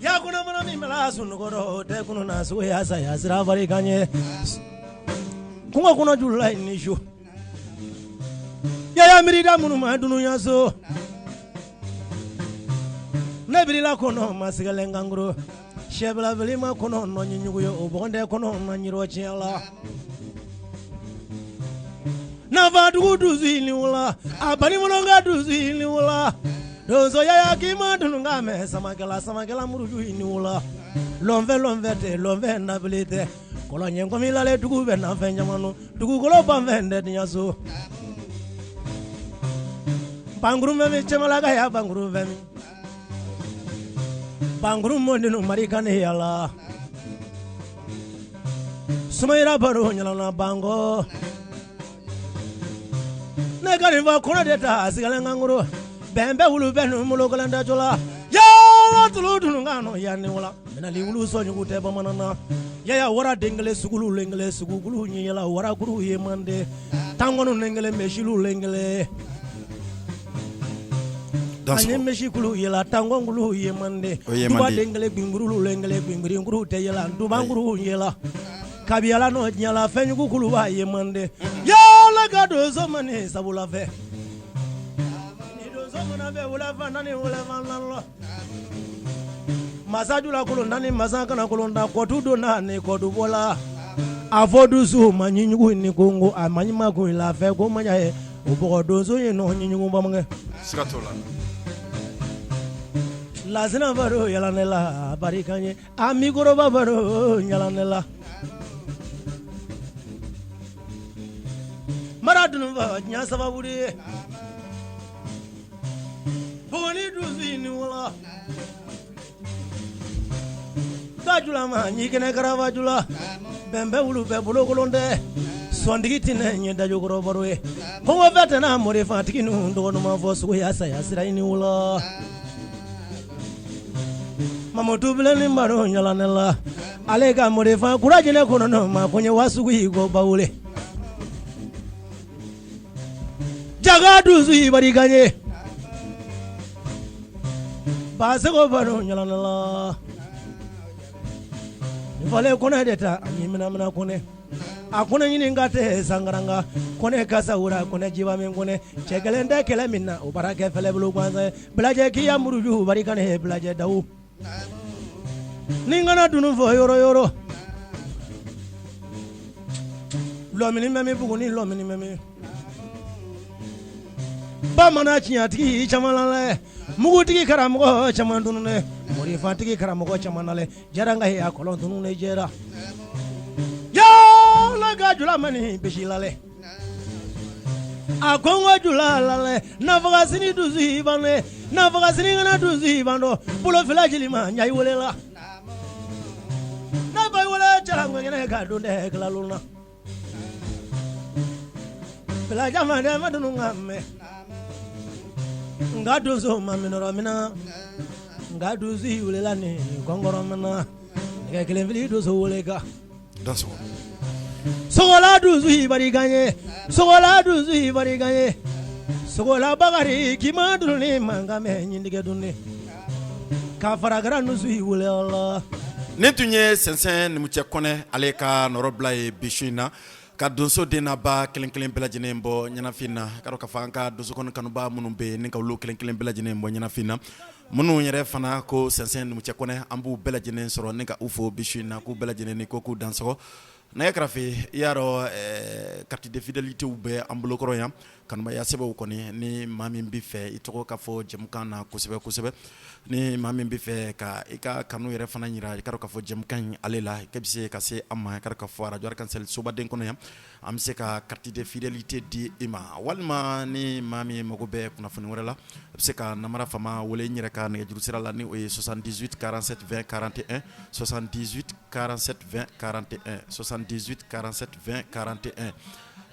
ya kuna mana mi mala sunu goro te kuno na su ya sa ya sira bari kanye kunga kuna jula ni shu ya mirida munu ma dunu ya so ne birila kono masigale ngangro shebla velima kono no nyugo yo obonde kono no nyiro chiala na vadu duzini wala abani mononga duzini wala dozo ya kima dununga me samagala muruju ini wala lomve te na bilete kolo nyengo milale dugu be na fenjamanu dugu kolo bamvende nyaso banguru me chemala ga ya banguru vemi banguru mondinu marikane yala sumaira baro nyala bango negani va kona deta sigala nganguro bembe wulu benu mulo kolanda jola ya tulu dunungano ya ni wala menali wulu so nyugu te bamanana ya wara dengele sugulu lengele sugulu nyela wara guru yemande tangono lengele meshilu lengele anye meshikulu yela tangongulu yemande duba dengele binguru lengele bingiri nguru te yela dubanguru yela kabiala no nyala fenyugu kulu wa yemande ya la gado zomane sabula fe ni do zomana be wala fa nani wala fa masajula kulu nani masaka na kulu nda kotudo nani kodu bola avodu su manyinyugu ni kongo amanyima ko la fe ko manya e obo dozo ye no nyinyugu bamange sikatola lazina baro yalanela barikanye amigoro babaro yalanela maradunu ba nya sababuri boni duzini wala dajula ma nyikene karava jula bembe wulu be bulo golonde sondigi tine nye dajogoro barwe ko vete na more fatiki nu ndono ma fosu ya sira ini wala mamotu bilani mbaro nyalanela alega more fa kuraje ne kono no ma konye wasu go bawule jaga duzu bari ganye base go baro nyalanela vale kona deta nyimina mina kone akuna nyini ngate sangaranga kone kasaura kone jiba mengone chegelende kele minna ubarake fele bulu kwanza blaje kiya muruju bari kane blaje dawu ningana dunu fo yoro lomini memi buguni lomini memi bamana chiatiki chamanale mugutiki karamugo chamandunune mori fatiki karamugo chamanale jaranga ya kolon dunune jera ya laga jula mani bishilale akongo jula lale navagasini duzi bane navagasini ngana duzi bando pulo filajili ma nyai wolela na bay wala charango ngene ka dunde klaluna filaja ma de madunu ngamme ngadu zo maminoro mina ngadu zi ulela ni kongoro mina ngeke kelenvili do zo ulega danso sogola du zi bari ganye sogola bagari kimadu ni mangame nyindige dunne ka faragara nu zi ulela ne tunye sensen ni muche kone ale ka norobla e bishina ka donso dena ba kelen bela jenembo nyana fina karo ka fanka donso kono kanuba munumbe ne ka lu kelen bela jenembo nyana fina minnu yɛrɛ fana ko sɛnsɛn numu cɛ kɔnɛ an b'u bɛɛ lajɛlen sɔrɔ ne ka u fo bisu in na k'u bɛɛ lajɛlen ni ko k'u dansɔgɔ nɛgɛ kɛrɛfɛ i y'a dɔn carte de fidélité bɛ an bolokɔrɔ yan kanubaya sɛbɛnw kɔni ni maa min bɛ fɛ i tɔgɔ ka fɔ jɛmukan na kosɛbɛ kosɛbɛ ni maa min bɛ fɛ ka i ka kanu yɛrɛ fana yira i ka dɔn ka fɔ jɛmukan in ale la i bɛ se ka se an ma i ka dɔn ka fɔ radio Arc-en-Ciel sobaden kɔnɔ yan an bɛ se ka carte de fidélité di i ma walima ni maa min mago bɛ kunnafoni wɛrɛ la a bɛ se ka namara fama wele n yɛrɛ ka nɛgɛjuru sira la ni o ye 78 47 20 41 78 47 20 41 78 47 20 41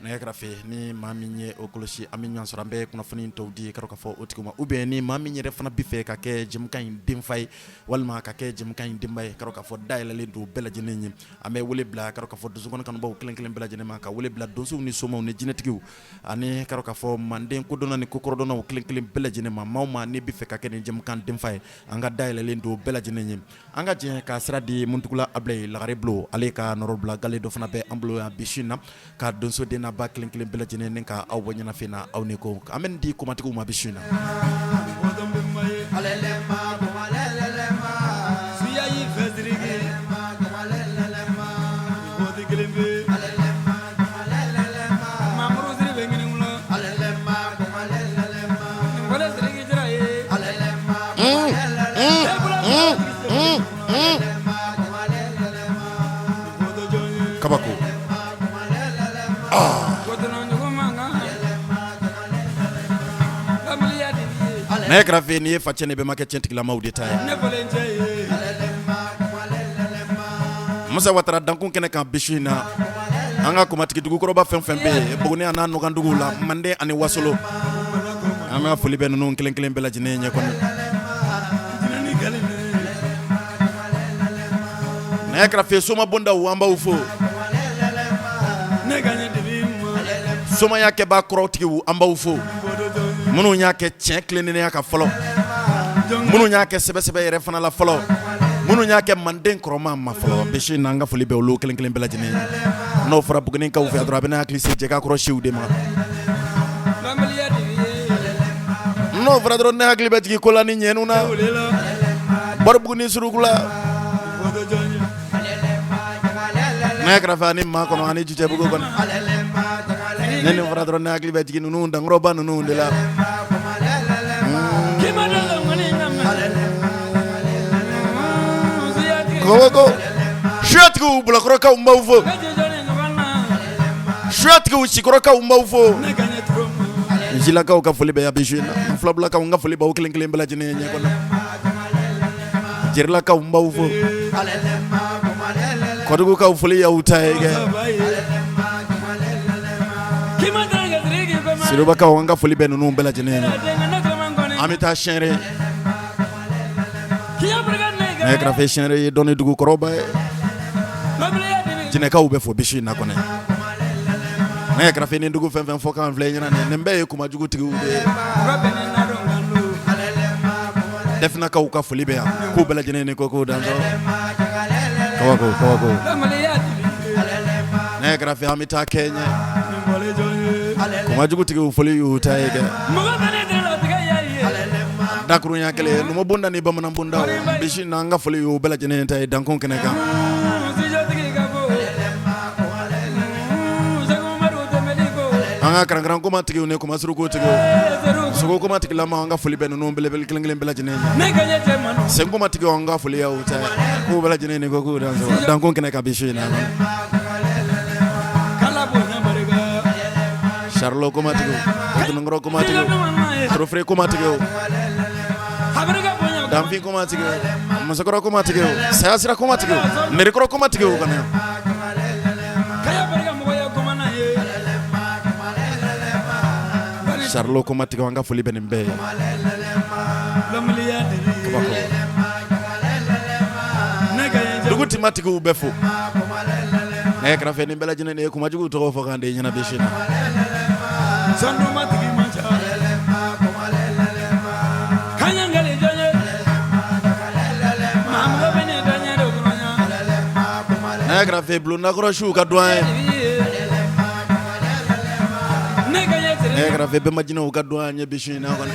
nɛgɛ kɛrɛfɛ ni maa min ye o kɔlɔsi an bɛ ɲɔgɔn sɔrɔ an bɛ kunnafoni tɔw di ka dɔn ka fɔ o tigi ma ou bien ni maa min yɛrɛ fana bɛ fɛ ka kɛ jɛmukan in denfa ye walima ka kɛ jɛmukan in denba ye ka dɔn ka fɔ dayɛlɛlen don bɛɛ lajɛlen ye an bɛ wele bila ka dɔn ka fɔ dusukɔnɔ kanubaw kelen kelen bɛɛ lajɛlen ma ka wele bila donsow ni somaw ni jinɛtigiw ani ka dɔn ka fɔ manden kodɔnna ni kokɔrɔdɔnnaw kelen kelen bɛɛ lajɛlen ma maa o maa ni bɛ fɛ ka kɛ nin jɛmukan denfa ye an ka dayɛlɛlen don bɛɛ lajɛlen ye an ka jɛ ka sira di Muntugula Abilaye Lagare Bulo ale ka nɔrɔ bila gale dɔ fana bɛ an bolo yan bi su in na ka donso den n'a ba kelen kelen bɛɛ lajɛlen ni ka aw bɔ ɲɛnafin na aw ni ko an bɛ di komatigiw ma bi su in na kabako nɛgɛ kɛrɛfɛ ni ye facɛ ne bɛ ma kɛ tiɲɛtigilamaw de ta ye Musa Watara dankun kɛnɛ kan bi su in na an ka komatigi dugukɔrɔba fɛn fɛn bɛ yen Buguni a n'a Nɔgandugu la Manden ani Wasolo an ka foli bɛ ninnu kelen kelen bɛɛ lajɛlen ɲɛ kɔnɔ nɛgɛ kɛrɛfɛ soma bondaw an b'aw fo somaya kɛbaa kɔrɔtigiw an b'aw fo minnu y'a kɛ tiɲɛ tilennenya ka fɔlɔ minnu y'a kɛ sɛbɛsɛbɛ yɛrɛ fana la fɔlɔ minnu y'a kɛ Manden kɔrɔma ma fɔlɔ bisi n'an ka foli bɛ olu kelen kelen bɛɛ lajɛlen n'o fɔra Bugunikaw fɛ dɔrɔn a bɛ n'a hakili se Jɛgakɔrɔ siw de ma n'o fɔra dɔrɔn ne hakili bɛ jigin ko la ni ɲɛnu na Bɔri Buguni suruku la nɛgɛ kɛrɛfɛ ani maa kɔnɔ ani Jucɛbugu kɔnɔ ne nin fɔra dɔrɔn ne hakili bɛ jigin ninnu dankɔrɔba ninnu de la ko suyatigiw bulakɔrɔkaw n b'aw fo suyatigiw sikɔrɔkaw n b'aw fo Jilakaw ka foli bɛ yan bi su in na Filabulakaw n ka foli b'aw kelen kelen bɛɛ lajɛlen ɲɛ kɔnɔ Jerilakaw n b'aw fo Kɔdugukaw foli y'aw ta ye kɛ Sirobakaw an ka foli bɛ ninnu bɛɛ lajɛlen an bɛ taa Sɛnɛrɛ nɛgɛ kɛrɛfɛ Sɛnɛrɛ ye dɔnni dugukɔrɔba ye jinɛkaw bɛ fo bi su in na kɔnɔ nɛgɛ kɛrɛfɛ ni dugu fɛn fɛn fɔ k'an filɛ ɲɛna nin bɛɛ ye kumajugutigiw de ye Dɛfinakaw ka foli bɛ yan k'u bɛɛ lajɛlen ni ko k'u dansɔ kabako nɛgɛ kɛrɛfɛ an bɛ taa Kɛɲɛ kumajugutigiw foli y'u ta ye kɛ dakurunya kelen numu bonda ni bamanan bonda bisi na an ka foli y'u bɛɛ lajɛlen ta ye dankun kɛnɛ kan an ka karankaran komatigiw ni komasuruku tigiw sogo komatigilama an ka foli bɛ ninnu belebele kelen kelen bɛɛ lajɛlen sen komatigiw an ka foli y'u ta ye k'u bɛɛ lajɛlen ni ko k'u dansɔ dankun kɛnɛ kan bisi na Charlo komatigiw Dununkɔrɔ komatigiw Torofere komatigiw Danfin komatigiw Musokɔrɔ komatigiw Sayasira komatigiw Merikɔrɔ komatigiw kana Charlo komatigiw an ka foli bɛ nin bɛɛ ye dugutimatigiw bɛ fo nɛgɛ kɛrɛfɛ nin bɛɛ lajɛlen ye kumajuguw tɔgɔ fɔ k'an de ɲɛna bi sini nɛgɛ kɛrɛfɛ bulonnakɔrɔsiw ka duwan ye Negra vebe majina ugadwa nye bishina kone.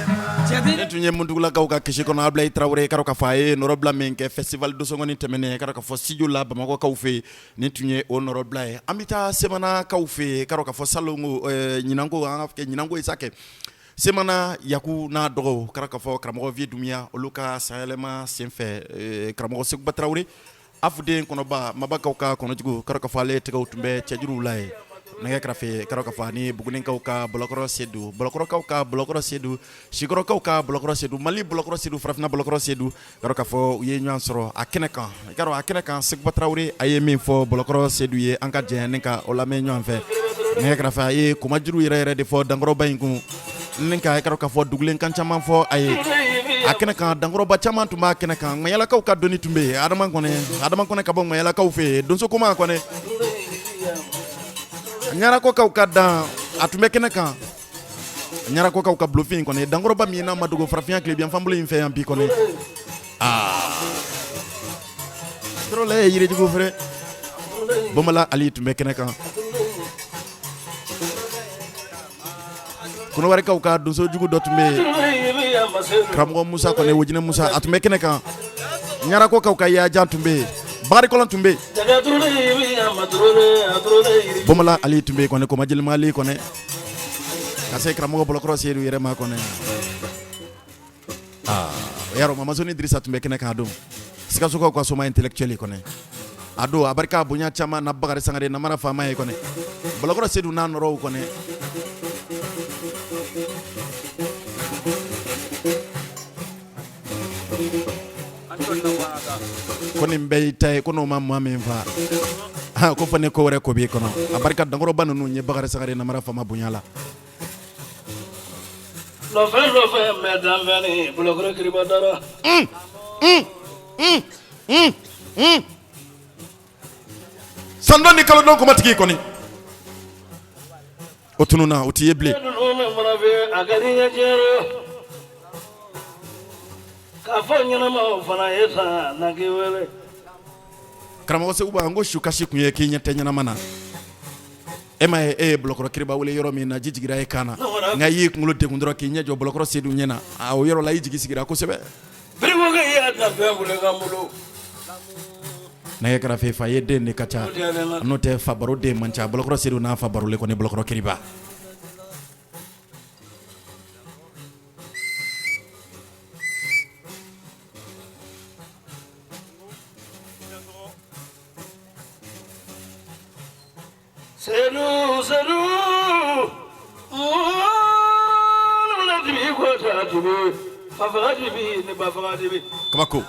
Netu nye mundugula kauka kishikono abla itrawre karoka fae norobla menke festival dosongoni temene karoka fo sijula bamako kaufe netu nye honorable amita semana kaufe karoka fo salongo nyinango angafke nyinango isake semana yaku na dogo karoka fo kramo vie dumia oluka saelema senfe kramo sekba trawre afude kono ba mabaka uka kono jigu karoka fo ale tega utumbe chajuru lai nanga krafe karoka fani bugunin kauka blokoro sedu blokoro kauka blokoro sedu shigoro kauka blokoro sedu mali blokoro sedu frafna blokoro sedu karoka fo ye nyan soro akeneka karo akeneka sekba trawre aye min fo blokoro sedu ye anka jenenka olame nyan fe nanga krafe aye kuma juru yere de fo dangoro bayinku ninka karoka fo duglen kan chaman fo aye akeneka dangoro ba chaman tuma akeneka mayala kauka doni tumbe adama kone kabon mayala kaufe donso kuma kone nyara ko kauka da atume keneka nyara ko kauka bluffing kone dangoro ba mina madugo frafia club yan famble infe yan bi kone trop le yire jugo frère bomala ali tume keneka kuno wari kauka dunso jugo dotume kramgo musa kone wojine musa atume keneka nyara ko kauka ya jantumbe bari kolon tumbe bomala ali tumbe kone ko majil mali kone kase kramo blokro seru yere ma kone yaro mama zoni Idrissa tumbe kene ka do sika suko ko soma intellectually kone ado abarka bunya chama na bagare sangare na mara fama kone blokro seru na noro kone koni mbey tay kono mamma men fa ha ko fane ko wore ko bi kono abarka dangoro banu nye bagare sagare na mara fama bunyala lo fe medam veni blogro kribadara sando ni kala don ko matiki koni otununa oti yeble kafanya ma fana yesa na kiwele krama wose uba ngo shuka shiku ye kinya tenya na mana ema blokro kriba wole yoro mi na jijigira e kana ngayi ngulo de kundro kinya jo blokro sedu nyena a o yoro la yijigi sigira ko sebe brigo ga ya na bembule ngamulo na ye kra fe fa yede ne kacha note fa baro de mancha blokro sedu na fa baro le ko ne blokro kriba Seru la dibi ko ta dibi fa fa dibi ne ba fa dibi kabako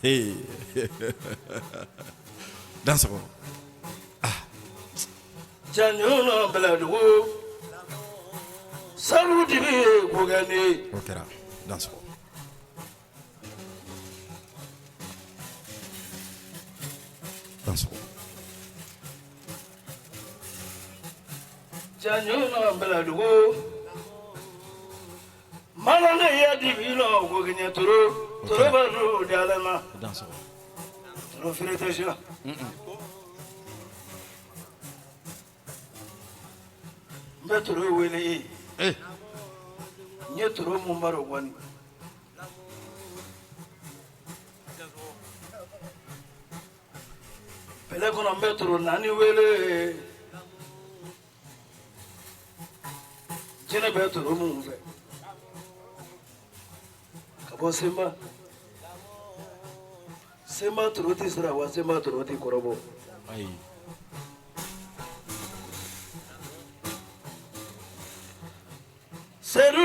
hey danse ko janyo bela dugo salu dibi ko gani okera danse ko danse ko janyo bela dugo malanga ya divino ko ganya toro baru dalema danse toro filetation metro wele nyetro mumbaro wani pele kono metro nani wele jene beto rumumve kabo sema turoti sira wa sema turoti korobo ai seru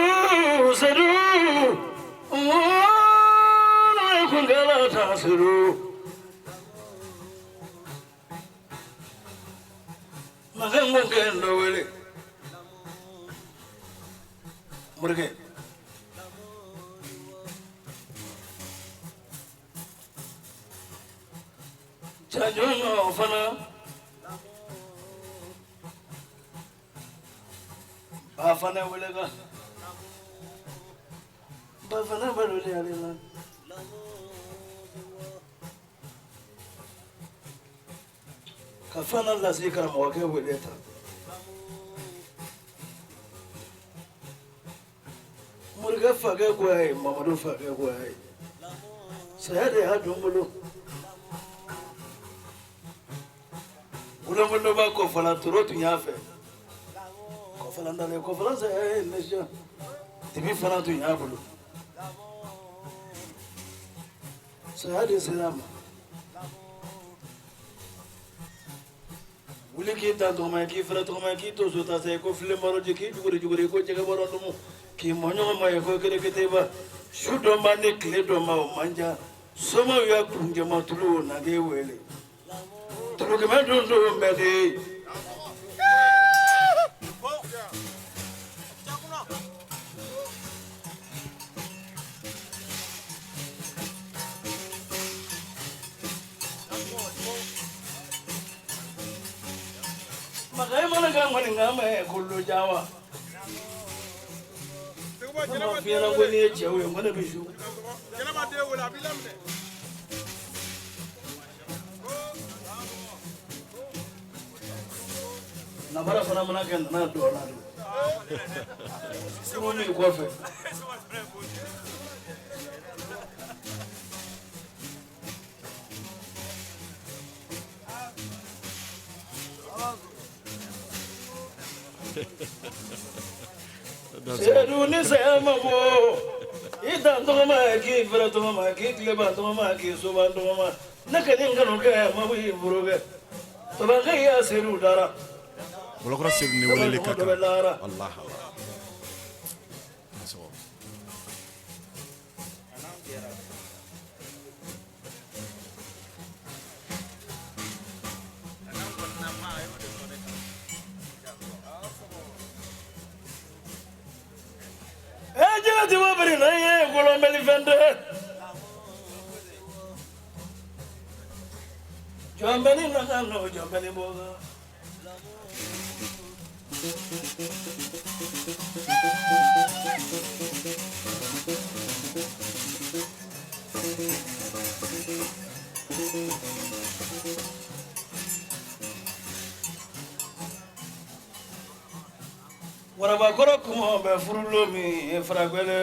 na kungala ta seru magango ngendo wele Murge Chajono fana Bafana welega Bafana balule alena Kafana la zikra mwake weleta ga faga gwaye mamadu faga gwaye sai da ya dumbulo ulo ba ko fala turotu yafe ko fala ndale ko fala sai nesha tibi fala tu yabulo sai da salama wuli ki ta to ma ki fala to ma ki to so ta sai ko file maro je ki juguri ko je ga baro dum ki monyo ma ko kere kete ba shudo ma ne kle do ma manja soma ya kunje ma tulu na ge wele tulu ke ma do me de magai mana ga ngani ngama e kullu jawa ma fiera ko ni chewe ngone bishu Janaba de wala bilamne. na bara fana mana kan na do na do simo mi ko fe sedu ni sema mo ida ndo ma ki fera to ma ki kleba to ma ki so ba ndo ma nakani ngano ga ma wi buruga to ba ga ya sedu dara bolokora sedu ni wala le kaka Allah Allah so ejela ti wa bari na ye ko lo meli fende jambani na kano jambani boga waraba koro kuma be furulo mi e fragwele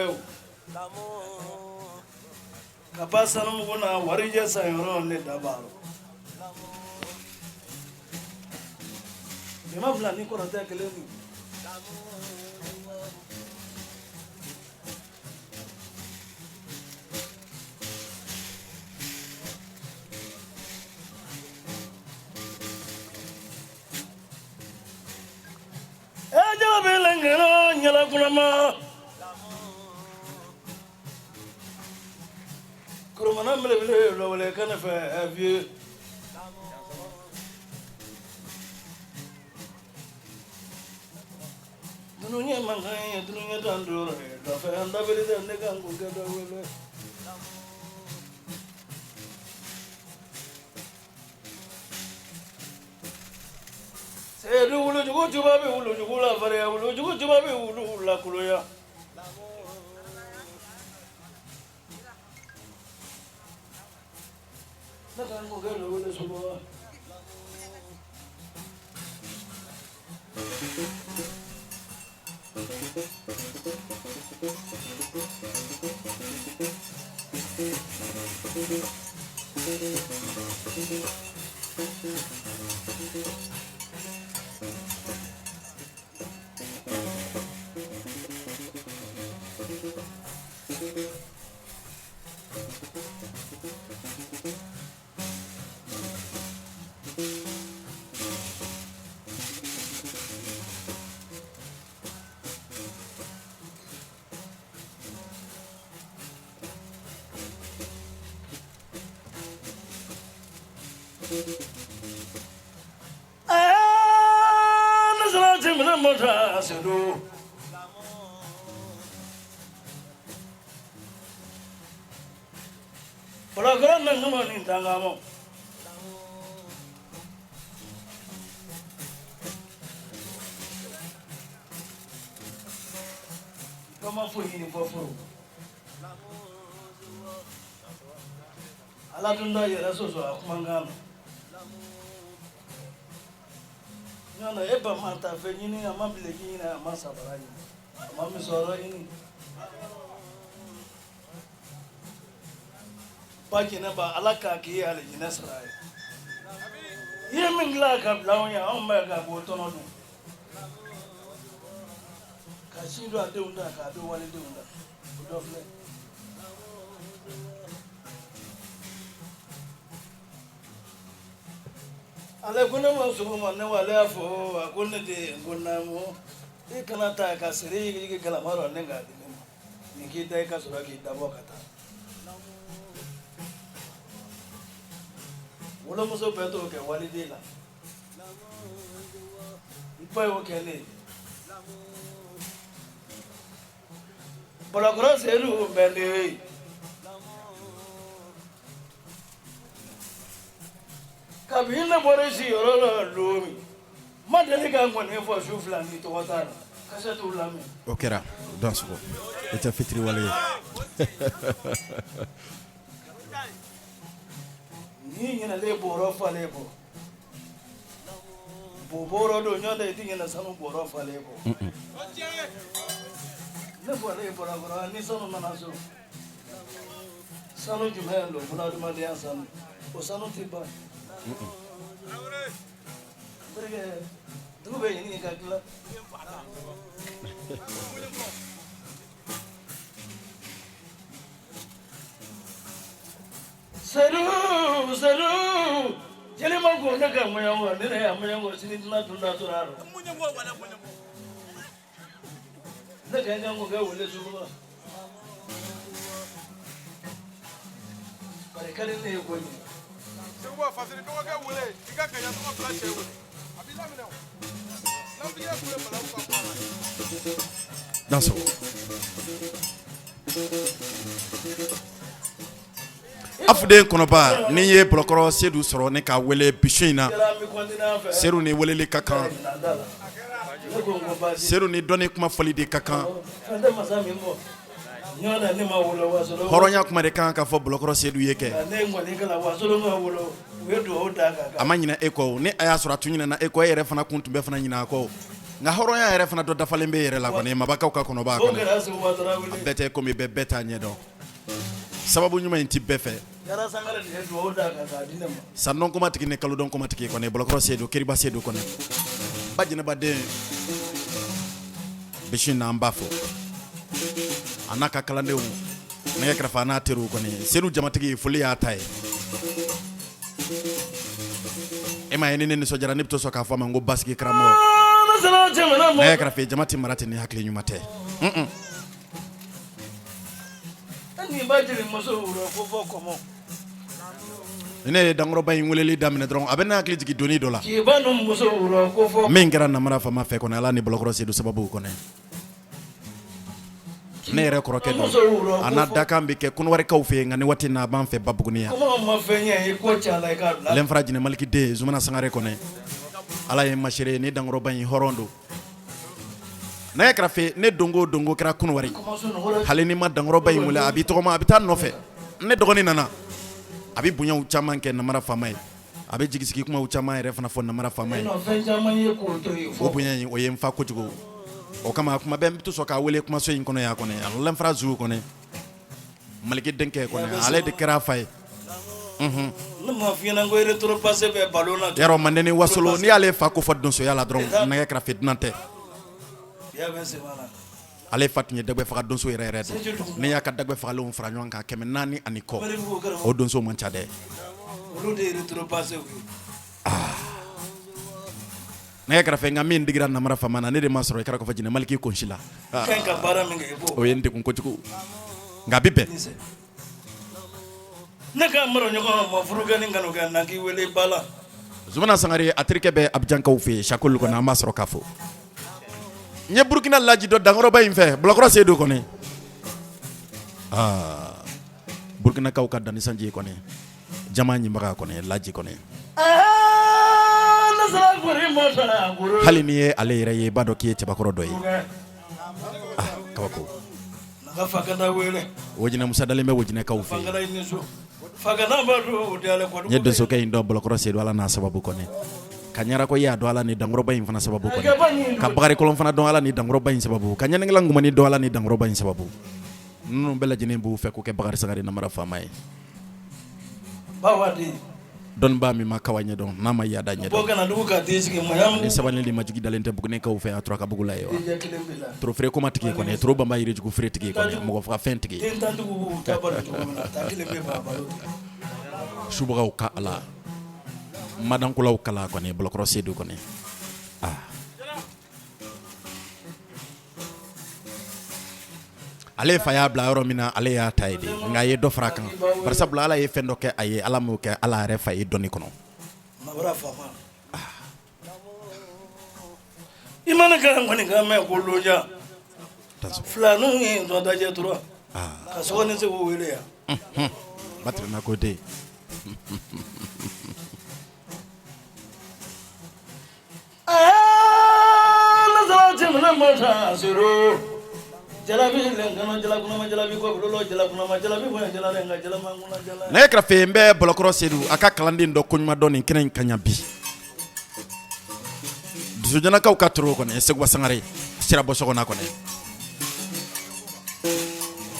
kapasa no muguna warije sayoro ne dabaro bima fulani koro ta keleni belengero nyala kulama kurumana mele lo wale kana fa vieux dununya mangay dununya dandoro da fa anda bele de ne gangu ga da wele sedu ulu jugu jubabe ulu jugu la fare ulu jugu jubabe ulu la kuloya naka ngo ga lo wele subo nazarati mina mota sedu para gran nangama ni tangamo kama fuhini fofuru ala tunda yera soso akumangana nana eba mata fe nyini ama bileki nyina ama sabarani ama misoro ini ba jinɛ ba ala k'a k'i ale jinɛ sara ye i ye min dilan ka bila anw ye anw bɛ ka bɔ tɔnɔ dun ka sin don a denw da k'a don walidenw da o dɔ filɛ ale ko ne ma sɔgɔma ne ale y'a fɔ a ko ne de ko naamu i kana taa ka siri i galama rɔ ne k'a di ne ma nin k'i da i ka sɔrɔ k'i dabɔ ka taa wolomuso bɛɛ t'o kɛ waliden la i ba y'o kɛ ne ye balakɔrɔ seyidu bɛ ne ye kabini ne bɔra siyɔrɔ la don min ma deli ka nkɔni fɔ su fila ni tɔgɔ t'a la kasɛtiw lamɛn o kɛra dansogo i tɛ fitiri wale ye ni ɲinɛlen bɔrɔ falen bɔ bɔrɔ don ɲɔn tɛ i ti ɲinɛ sanu bɔrɔ falen bɔ ne fɔlen bɔrakɔrɔ ni sanu nana so sanu jumɛn don bunadamadenya sanu o sanu ti ban berikɛ dugu bɛ ɲini ka dilan Seru jeli ma ko ne ka ŋɔɲɔŋɔ ne y'a ŋɔɲɔŋɔ sini tɛna tun da tora rɔ ne ka ŋɔ kɛ wele sugu la bari kali ne ye ko ɲɛ Seguba fasiri dɔgɔkɛ wele i ka kaɲa tɔgɔ fila cɛ wele a b'i laminɛ o laminɛ kule balawu ka kuma la dansogo afuden kɔnɔba ni ye bulɔkɔrɔ sedu sɔrɔ ne ka wele bisu in na seru ni weleli ka kan seru ni dɔnni kuma fɔli de ka kan hɔrɔnya kuma de kan ka fɔ bulɔkɔrɔ sedu ye kɛ a ma ɲinɛ e kɔ ni a y'a sɔrɔ a tun ɲinɛna e kɔ e yɛrɛ fana kun tun bɛ fana ɲinɛ a kɔ nka hɔrɔnya yɛrɛ fana dɔ dafalen bɛ yɛrɛ la kɔni mabakaw ka kɔnɔba kɔnɔ a bɛɛ tɛ komi bɛɛ bɛɛ t'a ɲɛdɔn sababu ɲuman in ti bɛɛ fɛ sandɔn komatigi ni kalodɔn komatigi kɔni bulɔkɔrɔ sedu kiriba sedu kɔni ba jɛnɛbaden bisi na an b'a fɔ a n'a ka kalandenw nɛgɛ kɛrɛfɛ a n'a teriw kɔni sedu jamatigi foli y'a ta ye e ma ye ni ne nisɔndiyara ne bɛ to sɔn k'a fɔ a ma ko basigi karamɔgɔ nɛgɛ kɛrɛfɛ jama ti mara ten ni hakili ɲuman tɛ ne ye dankɔrɔba in weleli daminɛ dɔrɔn a bɛ ne hakili jigin doni dɔ la min kɛra namara fama fɛ kɔnɔ ala ni bulɔkɔrɔ sedu sababu kɔnɔ ne yɛrɛ kɔrɔkɛ dɔn a n'a dakan bɛ kɛ kɔnɔwarikaw fɛ yen nka ni waati n'a b'an fɛ ba Buguni yan lɛnfara jinɛ maliki den Zumana Sangare kɔnɔ ala ye masire ni dankɔrɔba in hɔrɔn don nɛgɛ kɛrɛfɛ ne dongo dongo kɛra kunwari hali ni ma dankɔrɔba in wele a b'i tɔgɔma a bɛ taa nɔfɛ ne dɔgɔnin nana a bɛ bonyaw caman kɛ namara fama ye a bɛ jigisigi kumaw caman yɛrɛ fana fɔ namara fama ye o bonya in o ye n fa kojugu o kama kuma bɛɛ n bɛ to sɔn k'a wele kumaso in kɔnɔ yan kɔni a lɛnfara zuu kɔni maliki denkɛ kɔni ale de kɛra a fa ye yarɔ manden ni wasolo n'i y'ale fa ko fɔ donsoya la dɔrɔn nɛgɛ kɛrɛfɛ dunan tɛ ale fa tun ye dagbe faga donso yɛrɛ yɛrɛ de ne y'a ka dagbe fagalenw fara ɲɔgɔn kan 400 ani kɔ o donso man ca dɛ nɛgɛ kɛrɛfɛ nka min digira namara fama na ne de ma sɔrɔ i kɛra kɔfɛ jinɛ maliki konsi la o ye n degun kojugu nka a bɛ bɛn ne ka mara ɲɔgɔn ma furu kɛ ni kanu kɛ na k'i wele bala Zumana Sangare a terikɛ bɛ Abijankaw fɛ yen Sakolu kɔnɔ an b'a sɔrɔ k'a fɔ n ye Burukina laji dɔ dankɔrɔba in fɛ bulɔkɔrɔ Seydou kɔni Burukinakaw ka danisanji ye kɔni jama ɲinbaga kɔni laji kɔni hali ni ye ale yɛrɛ ye i b'a dɔn k'i ye cɛbakɔrɔ dɔ ye kabako Wojinɛ Musa dalen bɛ Wojinɛkaw fɛ n ye donsokɛ in dɔn bulɔkɔrɔ Seydou ala n'a sababu kɔni ka ɲarako ye a dɔn ala ni dankɔrɔba in fana sababu kɔni ka bakari kolon fana dɔn ala ni dankɔrɔba in sababu ka ɲɛnɛkɛla ngumani dɔn ala ni dankɔrɔba in sababu ninnu bɛɛ lajɛlen b'u fɛ k'o kɛ Bakari Sangare namara faama ye bawadi don ba mi makawanye don na ma yada nya don bokana duka tisiki mayam ni sabani li majigi dalente bugune ka ufe atroka bugula yo ya kilembila tro fré ko matiki ko ne tro bamba yiri jugu fré tiki ko ne mo fa fentiki tentantu ku tabar to ta kilembe baba subuga ka ala madan kulaw kala ko ne blokro sedu ko ne ale fa ya bla yoro mina ale ya tayde nga ye do frakan par sabla ala ye fendo ke aye ala mo ke ala re fa ye doni kono mabra fama imana kan ngoni ga me ko loja flanu ni do da je tro ka so ne se wo wele ya batre na ko de la zala jemna mota siro jalabi lengano jalakuna ma jalabi ko lolo jalakuna ma jalabi ko jalalenga jalamanguna jala ne kra fe mbe blokro sedu aka kalandin do kunyma doni kenen kanya bi dujana ka ukatro ko ne segwa sangare sira bo sogona ko ne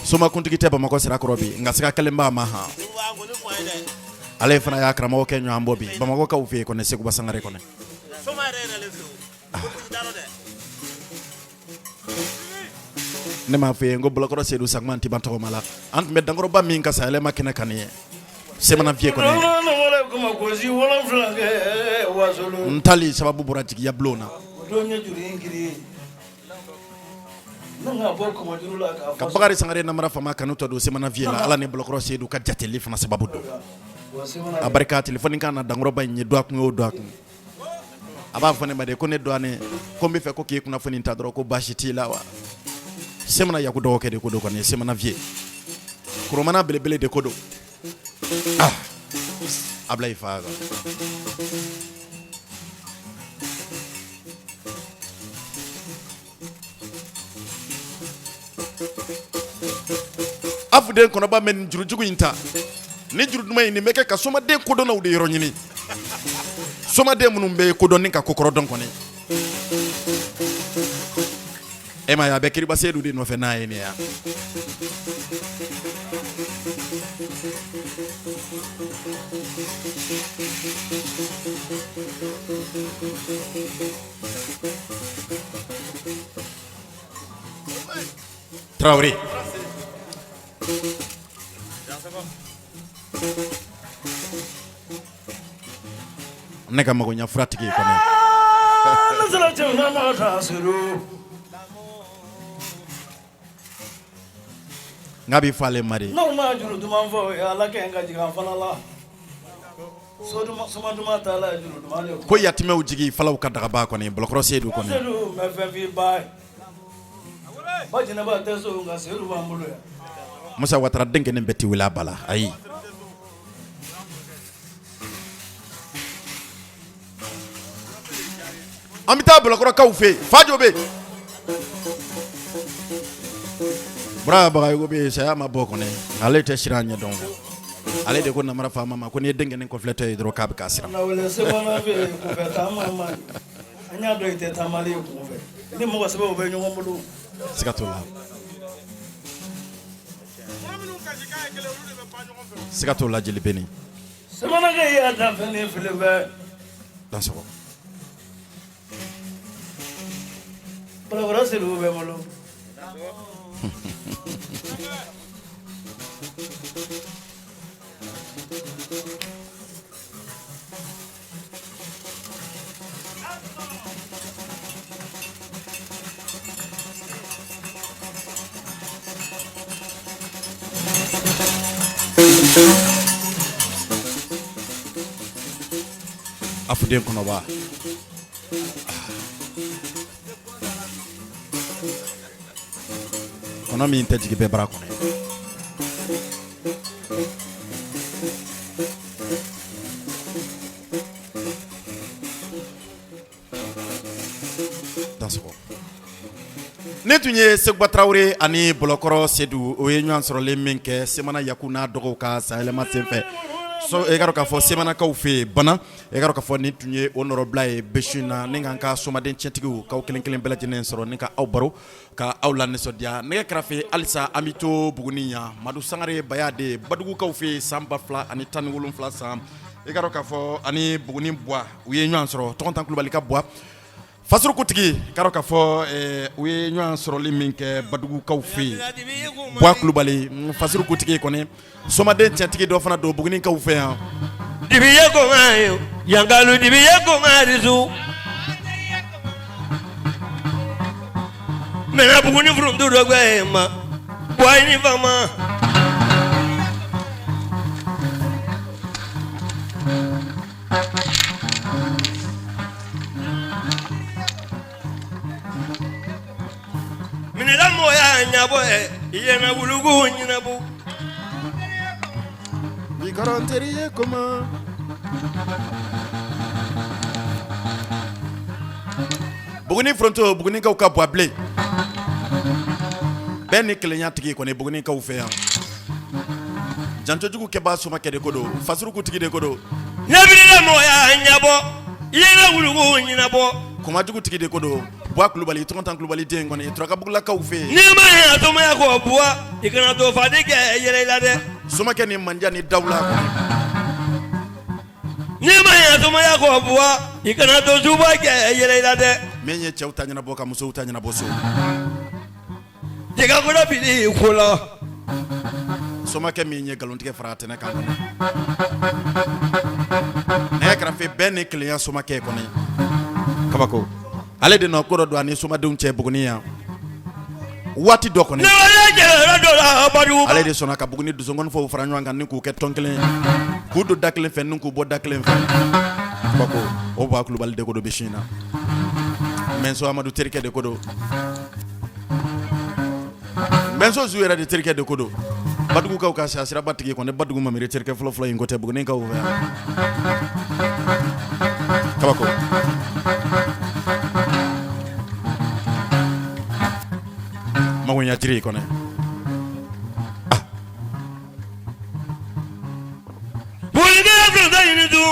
suma kuntigi teba mako sira krobi ngasika kalemba ma ha ale fana ya krama o kenyo ambobi bamako ka ufe ko ne segwa sangare ko ne suma rere le fu dalo de ne ma fe ngo blokro sedu sagmanti banto mala ant me dangoro ba min ka sale makina kaniye semana vie ko ne ntali sababu buratiki ya blona ka bagari sangare na mara fama kanuto do semana vie la ala ne blokro sedu ka jateli fana sababu do abarika telefoni kana dangoro ba nyi do akun aba fone bade ko ne do ane ko mbi fe ko ki kuna foni ntadro ko bashiti lawa semana ya kudo ke de kudo ko ne semana vie kuromana belebele de kodo ablay faaga afude kono ba men jurujugu inta ni juruduma ni meke ka soma de kodo na ude yoronyini soma de munum be kodo ni ka kokoro don ko ne ema ya bekiri basedu de no fe na ene ya Traoré neka magonya fratiki ko ne nazala jemna mata siro ngabi fale mari no ma juru duma fo ya la kenga jiga falala so duma suma duma tala juru duma le ko yatime ujigi falaw kadaga ba ko ne blokro sedu ko ne sedu me fe fi bay ba jina ba teso nga sedu ba mbulu ya musa watara denke ne beti wila bala ayi amita blokro ka ufe fajo be bravo ay gobe saya ma boko ne ale te shiranya don ale de ko na mara fama ma ko ne dengen ko flete hydro kab kasira na wala se bana be ko be tama ma anya do ite tamale ko be ni mo wasabe o be nyongo mulu sikatola jeli beni se bana ga ya da fene filebe dans so para ora se lu be mulu afuden kono ba kono mi intajigi be bara kono daso netunye Segba Traoré ani Blokro Sedu o ye ɲɔgɔn sɔrɔlen min kɛ semana yakuna dɔgɔw ka sahelema senfɛ so e garo ka fo semana ka fe bana e garo ka fo ni tunye honorable e beshina ninga ka somaden tientigu ka kelen kelen bela jenen soro ninga aw baro ka aw la nesodia ne krafe alisa amito buguniya madu sangare bayade badugu ka fe samba fla ani tan wolum fla sam e garo ka fo ani buguni bois uye nyan soro tontan klubali ka bois fasuru kutigi karo ka fo uye nyan soro liminke badugu ka fe bois klubali fasuru kutigi kone somaden tientigi do fana do buguni ka fe ha dibiye ko ngayo yangalu dibiye ko ngarizu mena buguni from do do gwema boy ni fama minela moya nyabo yena bulugu nyinabu bi garanterie comment buguni fronto buguni ka bois blé ben ni klenya tigi ko ne buguni ka fe janto jugu ke ba suma ke de kodo fasuru ku tigi de kodo nyabirila moya nyabo yena bulugu nyinabo kuma jugu tigi de kodo bois globali tontan globali de ngone troka bugula ka fe ni ma ya to ma ko bois ikana to fadike yele la de suma ke ni manja ni dawla ni ma ya to ma ko bois ikana to zuba ke yele la de menye cheuta nyana boka muso uta nyana boso diga ko bili ko la suma ke menye galontige frate na kan ne kra fe ben ni client suma ke ko ne kabako ale de no ko do ani suma dum che buguniya wati do ko ne ale de sona ka buguni du songon fo franyo ngan ni ku ke tonkle ku do dakle fen ku bo dakle fen bako o ba klubal de ko do beshina men so amadou terike de ko do men so zuera de terike de ko do badugu ka ka sira batigi ko ne badugu mamire terike flo flo ngote buguni ka o kabako magonya jiri ko ne bulga brother you do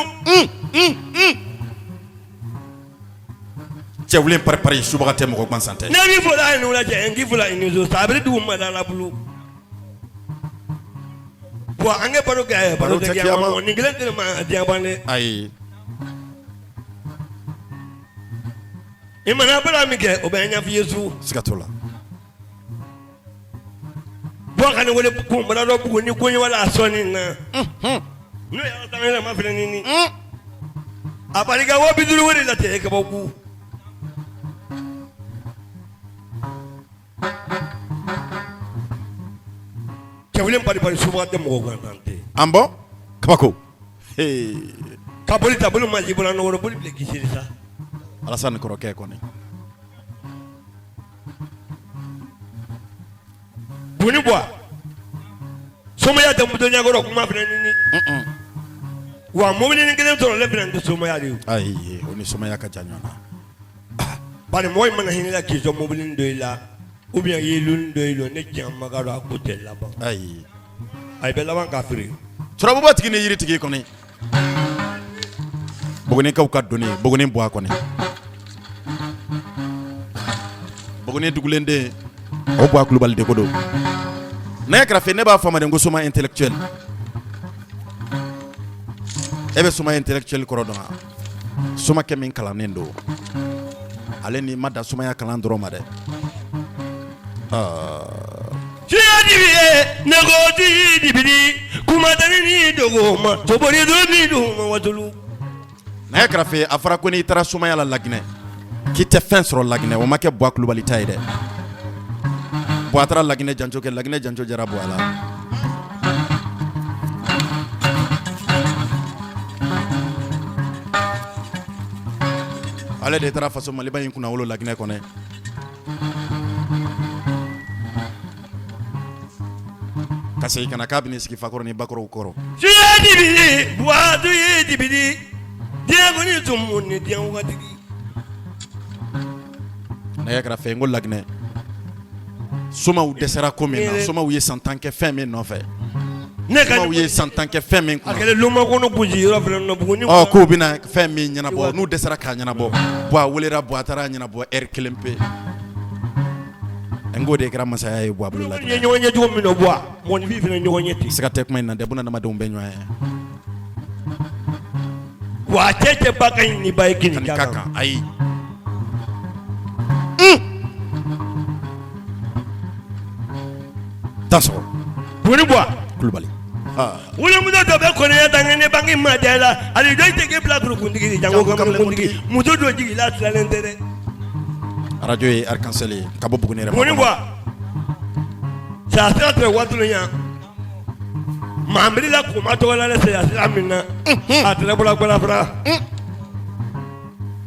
cewlen préparer suba te mo ko sante na bi fola inu la je ngi fola inu zo sabri du madala bulu bo ange baro ga baro ga ya mo ni gele de ma dia bande ay imana bala mi ke o be nya fi yesu sikatola bo kan wole ko bala do bu ni ko ni wala soni na no ya ta na ma fi ni abali ga wo biduru wori la te ke boku kewlen pari suba de mo gandante ambo kabako hey kaboli tabulu ma jibula no woro buli ble kisiri sa alasan ko roke ko ne buni bwa soma ya damu donya goro kuma fina ni wa mo ni ngene to le fina ndo soma ya liu ay oni soma ya ka janyona bari moy mana hinila ki so mo bulin do ila ou bien yelun do ilo ne jamma garo akotel la ba ay be lawan kafiri tura bo batigi ne yiri tigi ko ne bogone ka ka doni bogone bo ko ne bogone dugulende o bo global de ko do na kra fe ne ba fama de ngo soma intellectuel ebe soma intellectuel ko do soma ke min kala nendo ale ni mada soma ya kala ndro ma de negoti dibidi kuma tani dogo ma to bori do ni do ma watulu na yakra fe afara ko ni tara suma yala lagne ki te fin sur lagne o make bois global taide bo atara lagne janjo ke lagne janjo jara bo ala ale de tara faso maliba yin kuna wolo lagne ko ne kase kana kabini siki fakoro ni bakoro ukoro dibidi wadu dibidi diego ni tumuni diego wadigi na yakra fe ngol lagne soma u desera komena soma u yesantanke femme no fe ne ka u ye san 10 kɛ fɛn min a kɛlen loma kɔnɔ gosi yɔrɔ fɛnɛ na Buguni k'u bɛna fɛn min ɲɛnabɔ n'u dɛsɛra k'a ɲɛnabɔ Buwa welera Buwa taara ɲɛnabɔ heure 1 pe ngo de kɛra masaya ye Buwa bolo la ye ɲɔgɔn ye cogo min na Buwa mɔnifin fɛnɛ ɲɔgɔn ye ten siga tɛ kuma in na dɛ bunadamadenw bɛ ɲɔgɔn ye wa cɛ ba ka ɲi ni ba ye kini ka kan ayi tasɔrɔ Buguni Buwa Kulubali wolomuso dɔ bɛ kɔnɔya tan ne bange ma da la ali dɔ tɛ ke bila kuntigi jango kuntigi muso dɔ jigi la tilalen tɛ dɛ radio ye Arc-en-Ciel ye ka bɔ Buguni yɛrɛ Buguni Buwa sa sira tɛ waatulu ɲa maamiri la kuma tɔgɔ la ne se sira min na a tɛrɛ bɔla gbala fara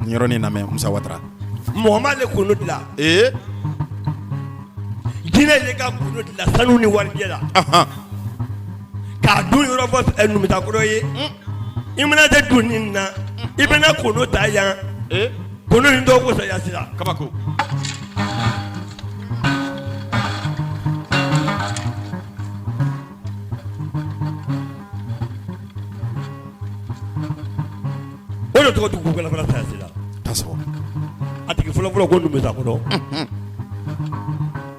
ni yɔrɔnin lamɛn Musa Watara mɔgɔ m'ale kunu dilan jinɛ ye ka kunu dilan sanu ni warijɛ la k'a dun yɔrɔ fɔ Numutakɔrɔ ye i mana tɛ dun nin na i bɛna kunu ta yan kunu nin dɔw ko saya sira kabako o de tɔgɔ dugu kala fara saya sira tasɔrɔ a tigi fɔlɔfɔlɔ ko Numutakɔrɔ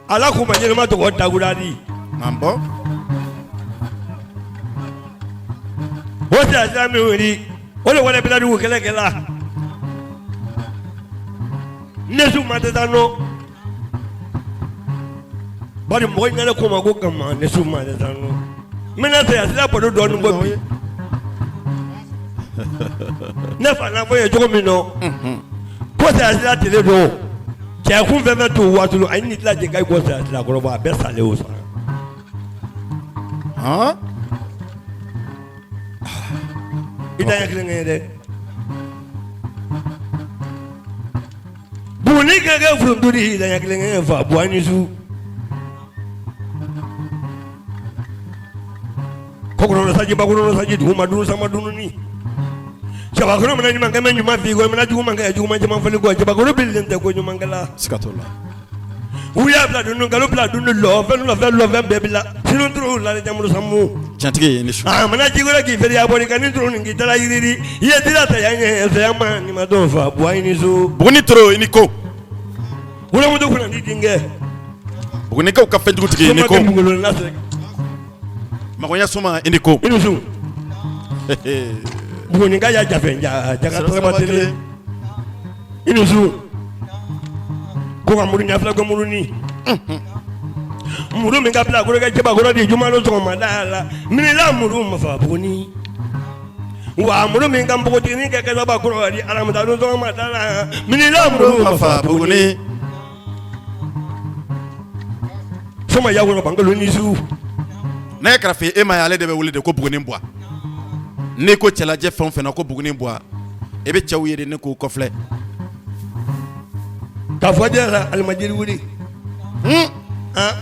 ala k'u ma ɲɛnama tɔgɔ Daguradi man bɔ o saya sira min wuli o de wale bila dugu kɛlɛkɛla nesu ma tɛ taa nɔ bari mɔgɔ ɲɛnɛ ko ma ko kama nesu ma tɛ taa nɔ n bɛna saya sira baro dɔɔnin bɔ bi ne fa n'a fɔ ye cogo min nɔ ko saya sira tele don cɛ kun fɛn fɛn t'o waatulu a ye ni tila jɛ k'a ko saya sira kɔrɔ bɔ a bɛɛ salen o sara i da ɲɛ kelen kɛ ye dɛ Buguni ka kɛ foronto di i da ɲɛ kelen kɛ fa Buwa ni su kɔkɔrɔ saji bakɔrɔ saji duguma dunu sama dununi Jabakɔrɔ mana ɲuman kɛ mɛ ɲuman f'i kɔ mana juguman kɛ juguman caman fɔli kɔ Jabakɔrɔ bililen tɛ ko ɲuman kɛla siga t'o la u y'a bila dunun nkalon bila dunun lɔfɛn bɛɛ bila sinu turu la jamuru samu tiɲɛtigi ye ni su mana ji wɛrɛ k'i feere a bɔ ka ni turu nin k'i taara yiriri i ye dira ta yan ɲɛ saya ma ni ma dɔn fa Buwa ni su Buguni toro i ni ko wolomuso fana ni denkɛ Bugunikaw ka fɛntugutigi i ni ko magoɲɛ suma i ni ko i ni su Bugunika y'a jafɛ jaga tɛrɛma tele i ni su ko ka muru ɲafila ko muruni muru min ka bila ko ka Jabakɔrɔ di juma lo sɔgɔmada la minila muru ma fa Buguni wa muru min ka npogotiginin kɛ Jabakɔrɔ di alamisa lo sɔgɔmada la minila muru ma fa Buguni soma ya wolo bangalo ni su ne kɛrɛfɛ e ma ye ale de bɛ wele de ko Buguni Buwa n'i ko cɛlajɛ fɛn o fɛn na ko Buguni Buwa e bɛ cɛw ye de ne k'u kɔfilɛ ka fɔ jɛra alimajiri wuli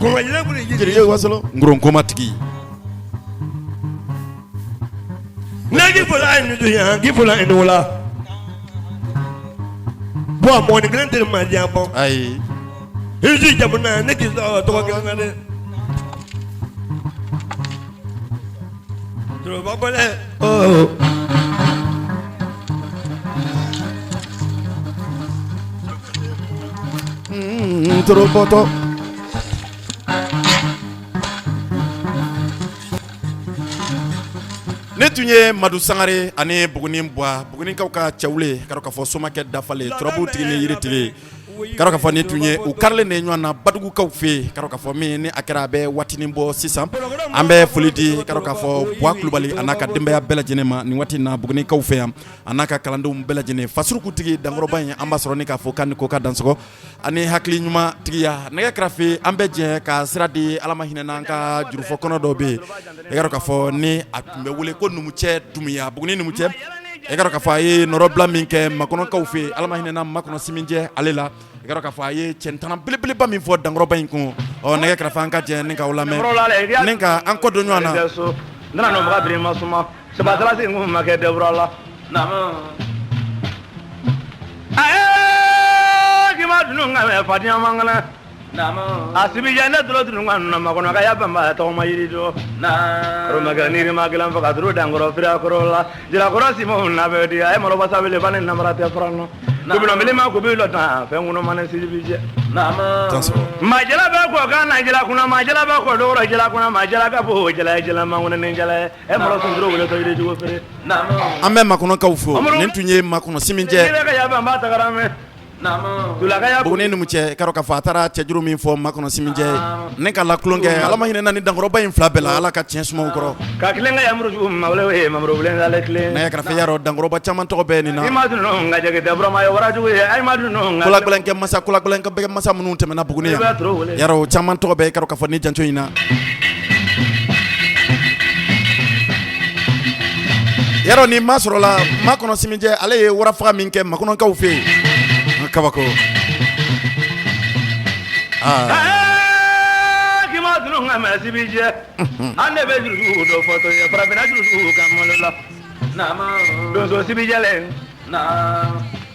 kɔngɔjira wuli jiri ye wasolo ngoronkoma tigi ne k'i fɔla a ye nin dun yan k'i fɔla a ye nin wala Buwa mɔgɔni kelen tɛ maa diya bɔ ayi i si jamana ne k'i sɔrɔ tɔgɔ kelen na dɛ toroba bɔ dɛ torobɔtɔ ne tun ye Madu Sangare ani Buguni Buwa Bugunikaw ka cɛwule k'a dɔn k'a fɔ somakɛ dafalen turabu tigi ni yiritigi k'a dɔn k'a fɔ ne tun ye u karilen de ɲɔgɔn na Badugukaw fɛ yen k'a dɔn k'a fɔ min ni a kɛra a bɛ waatinin bɔ sisan an bɛ foli di k'a dɔn k'a fɔ Buwa Kulubali a n'a ka denbaya bɛɛ lajɛlen ma nin waati in na Bugunikaw fɛ yan a n'a ka kalandenw bɛɛ lajɛlen fasurukutigi dankɔrɔba in an b'a sɔrɔ ni k'a fɔ k'a ni ko ka dansɔgɔ ani hakili ɲuman tigiya nɛgɛ kɛrɛfɛ an bɛ jɛ ka sira di Ala ma hinɛ an ka jurufɔ kɔnɔ dɔw bɛ yen i k'a dɔn k'a fɔ ni a tun bɛ wele ko Numucɛ Dumuya Buguni Numucɛ i k'a dɔn k'a fɔ a ye nɔrɔbila min kɛ Makɔnɔkaw fɛ yen Ala ma hinɛ Makɔnɔ Siminjɛ ale la i k'a dɔn k'a fɔ a ye cɛntana belebeleba min fɔ dankɔrɔba in kun nɛgɛ kɛrɛfɛ an ka jɛ ni k'aw lamɛn ni ka an kɔ don ɲɔgɔn na nana no baga birima suma sabatala se ngum make debra la na ae ki ma dunu ngame fadiya mangala asibi jane dolo dun ngwan na makono ka yaba ma to ma yiri do roma ga ni ma gilan fa kadru dangoro fira korola jira korosi mo na be di ay mo lo basabele banen na marate frano kubino milima kubilo ta fe nguno mane sibije majala ba ko ga na jala kuna majala ba ko do ra jala kuna majala ga bo jala ma ngone ne jala e mo lo sondro wele to yiri jugo fere ambe makono ka ufo nentunye makono siminje ga yaba mba tagarame bugune ni mucɛ karo ka fatara cɛ juru min fɔ makono siminjɛ ne ka la kulon kɛ ala ma hinɛ na ni dankɔrɔba in fila bɛɛ la ala ka tiɲɛ sumaw kɔrɔ ka kilen ka yamuru jugu mawle we mamuru bulen dale kilen na ya karafe yaro dankɔrɔba caman tɔgɔ bɛɛ nin na ima dun no nga jege dabro ma yo wara jugu ye ay ma dun no nga kulagɛlɛn kɛ masa kulagɛlɛn kɛ bɛɛ masa minnu tɛmɛna buguni yan yaro caman tɔgɔ bɛɛ karo ka fɔ ni janto in na yaro ni ma sɔrɔ la makono siminjɛ ale ye wara faga min kɛ makonɔkaw fɛ yen kabako kima dunu nga merci bije ande be juru do photo ya frabina juru kamolola do so sibije le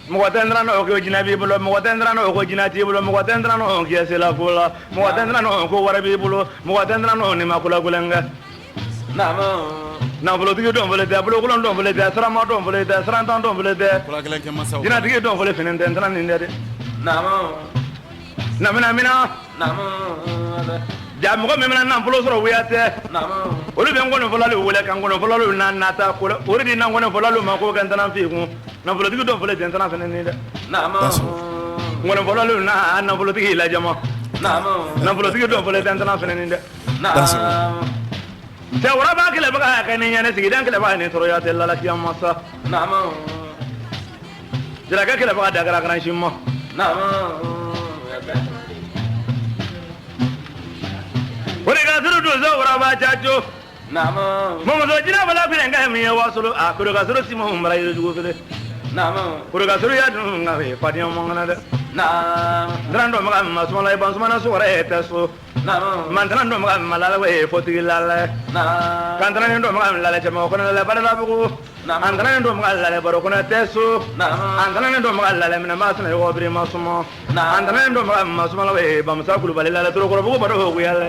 mo tendra no ko jinabi bulo mo tendra no ko jinati bulo mo tendra no ke sela bola mo tendra no ko warabi bulo mo tendra no ni makula gulenga na bolo tigi don bolo de bolo kulon don bolo de sarama don bolo de sarantan don bolo de kula gelen ke masa dina tigi don bolo fenen den tan ni de namina ja mo ko memna nan bolo soro wiyate olu be ngono folalu wole kan ngono folalu nan nata ko ori di nan ngono folalu ma ko kan tan fi ku na bolo tigi don bolo den tan fenen ni de ngono folalu na bolo tigi la jama na bolo tigi don bolo den tan fenen ni de se wara ba kele ba ka ni nyane sigi dan kele ba ni toro ya tella la kiyam masa jira ka kele ba da gara gran shimmo wori ga suru do zo wara ba chacho mo zo jina bala fere nga mi wasulu a ko ga suru simo mara yo jugo fere ko ga suru ya dun nga be fadiam mo ngana de grando ma ma so la ban so mana so wara eta so mantan do ma malala we foti lala kantan do ma lala jama ko la bala la bu antan do ma lala baro ko na tesu antan do ma lala mina ma sana yo bri ma sumo antan do ma sumo la we bam sa kulu bala la tro ko bu baro ko yalla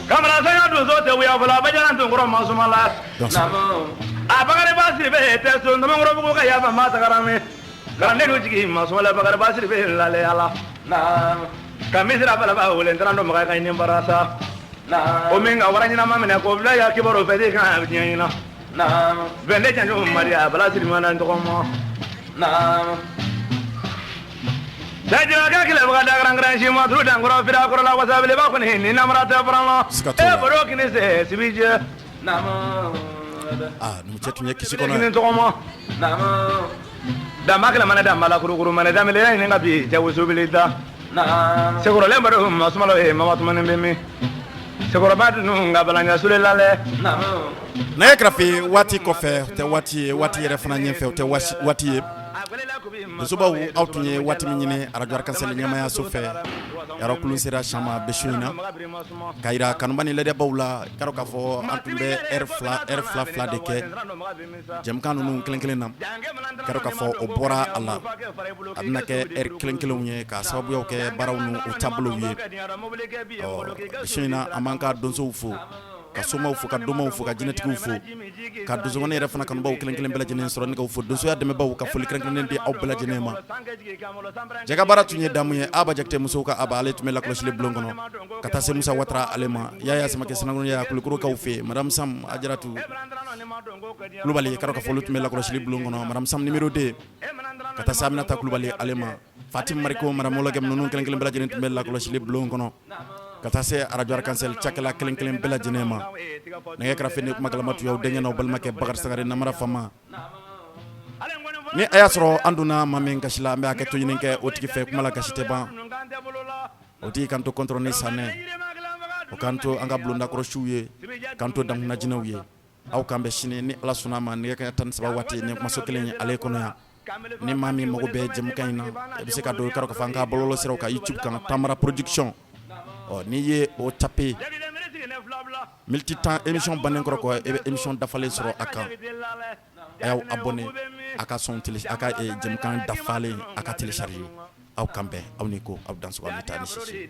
kamara sa ya do so te we afala ba jaran to ko ma sumo la abagare basiri be tesu no ngoro bu ko ya ba ma tagarame grande logiki maswala bagara basiri be lale ala kamisira bala ba wole ntrando maga kay ni barasa o minga warani na mamene ko bla ya kibaro fedi kan nyina vende janjo maria bala siri mana ndo mo dajira ga kile baga da gran gran shima dru dangoro fira ko la wasabele ba ko ni namrata farano e boro kini se sibije numchetu nye kishikono da makala mana da mala kuru mana da mele ni ngabi jawu subilita seguro le baro masumalo e mama tumane mbemi seguro ba nu ngabalanya sulelale na yakrafi wati kofe te wati yere fana nyefe te wati Zuba autunye wati minyine arajwar kansel nyama ya sofe yaro kulusira shama beshuina kaira kanubani lede bawla karo kafo antumbe air fla deke jemkanu nu klenklenam karo kafo obora alla adna ke air klenkelunye ka sababu yoke barawnu o tablo wiye beshuina amanka donso ufu ka soma ufu ka doma ufu ka genetic ufu ka dozo ngone ref na kan baw kelen bela jenen soro nga ufu dozo ya deme baw ka fuli kelen di aw bela jenema jaga baratu nye damuye aba jakte musoka aba ale tumela ko shile blongono kata se musa watra alema yaya sama ke sanango ya kulikuro ka ufe madam sam ajaratu globally karo ka folu tumela ko shile blongono madam sam numéro 2 kata samina ta globally alema fatim mariko madam mologem nonu kelen bela jenen tumela ko shile blongono kata se arajwar kansel chakala kelen bela jenema nenge krafene kuma kalamatu yaw denya no balma ke bakar sagare namara fama ni ayasro anduna mamen kashila mbe aketo yinenke otiki fe kuma la kashite ba oti kanto contrôler sané o kanto anga blonda kro shuye kanto dam na jinawye aw kambe shine ni ala sunama ni ka tan saba wati ni kuma sokelen ale kono ya ni mami mogo be jem kayna e bi se ka do karo ka fanga bololo sero ka youtube kan Tamara production ni ye o tapé multi temps émission banen ko émission dafale soro aka ayaw abonné aka son télé aka jemkan dafale aka télécharger aw kambe aw ni ko aw dans wala tani sisi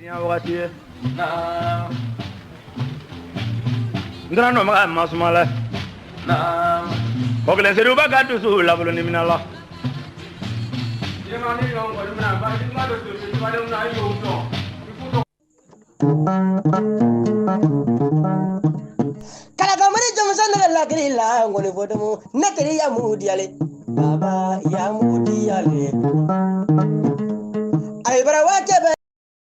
ndra no ma masumala na oglen seru ba gadu su la bolo ni minala yemani yo ko na ba di ma do su ba do na yo no kala kamari jamusan la grilla ngone bodomo nakari ya mu diale baba ya mu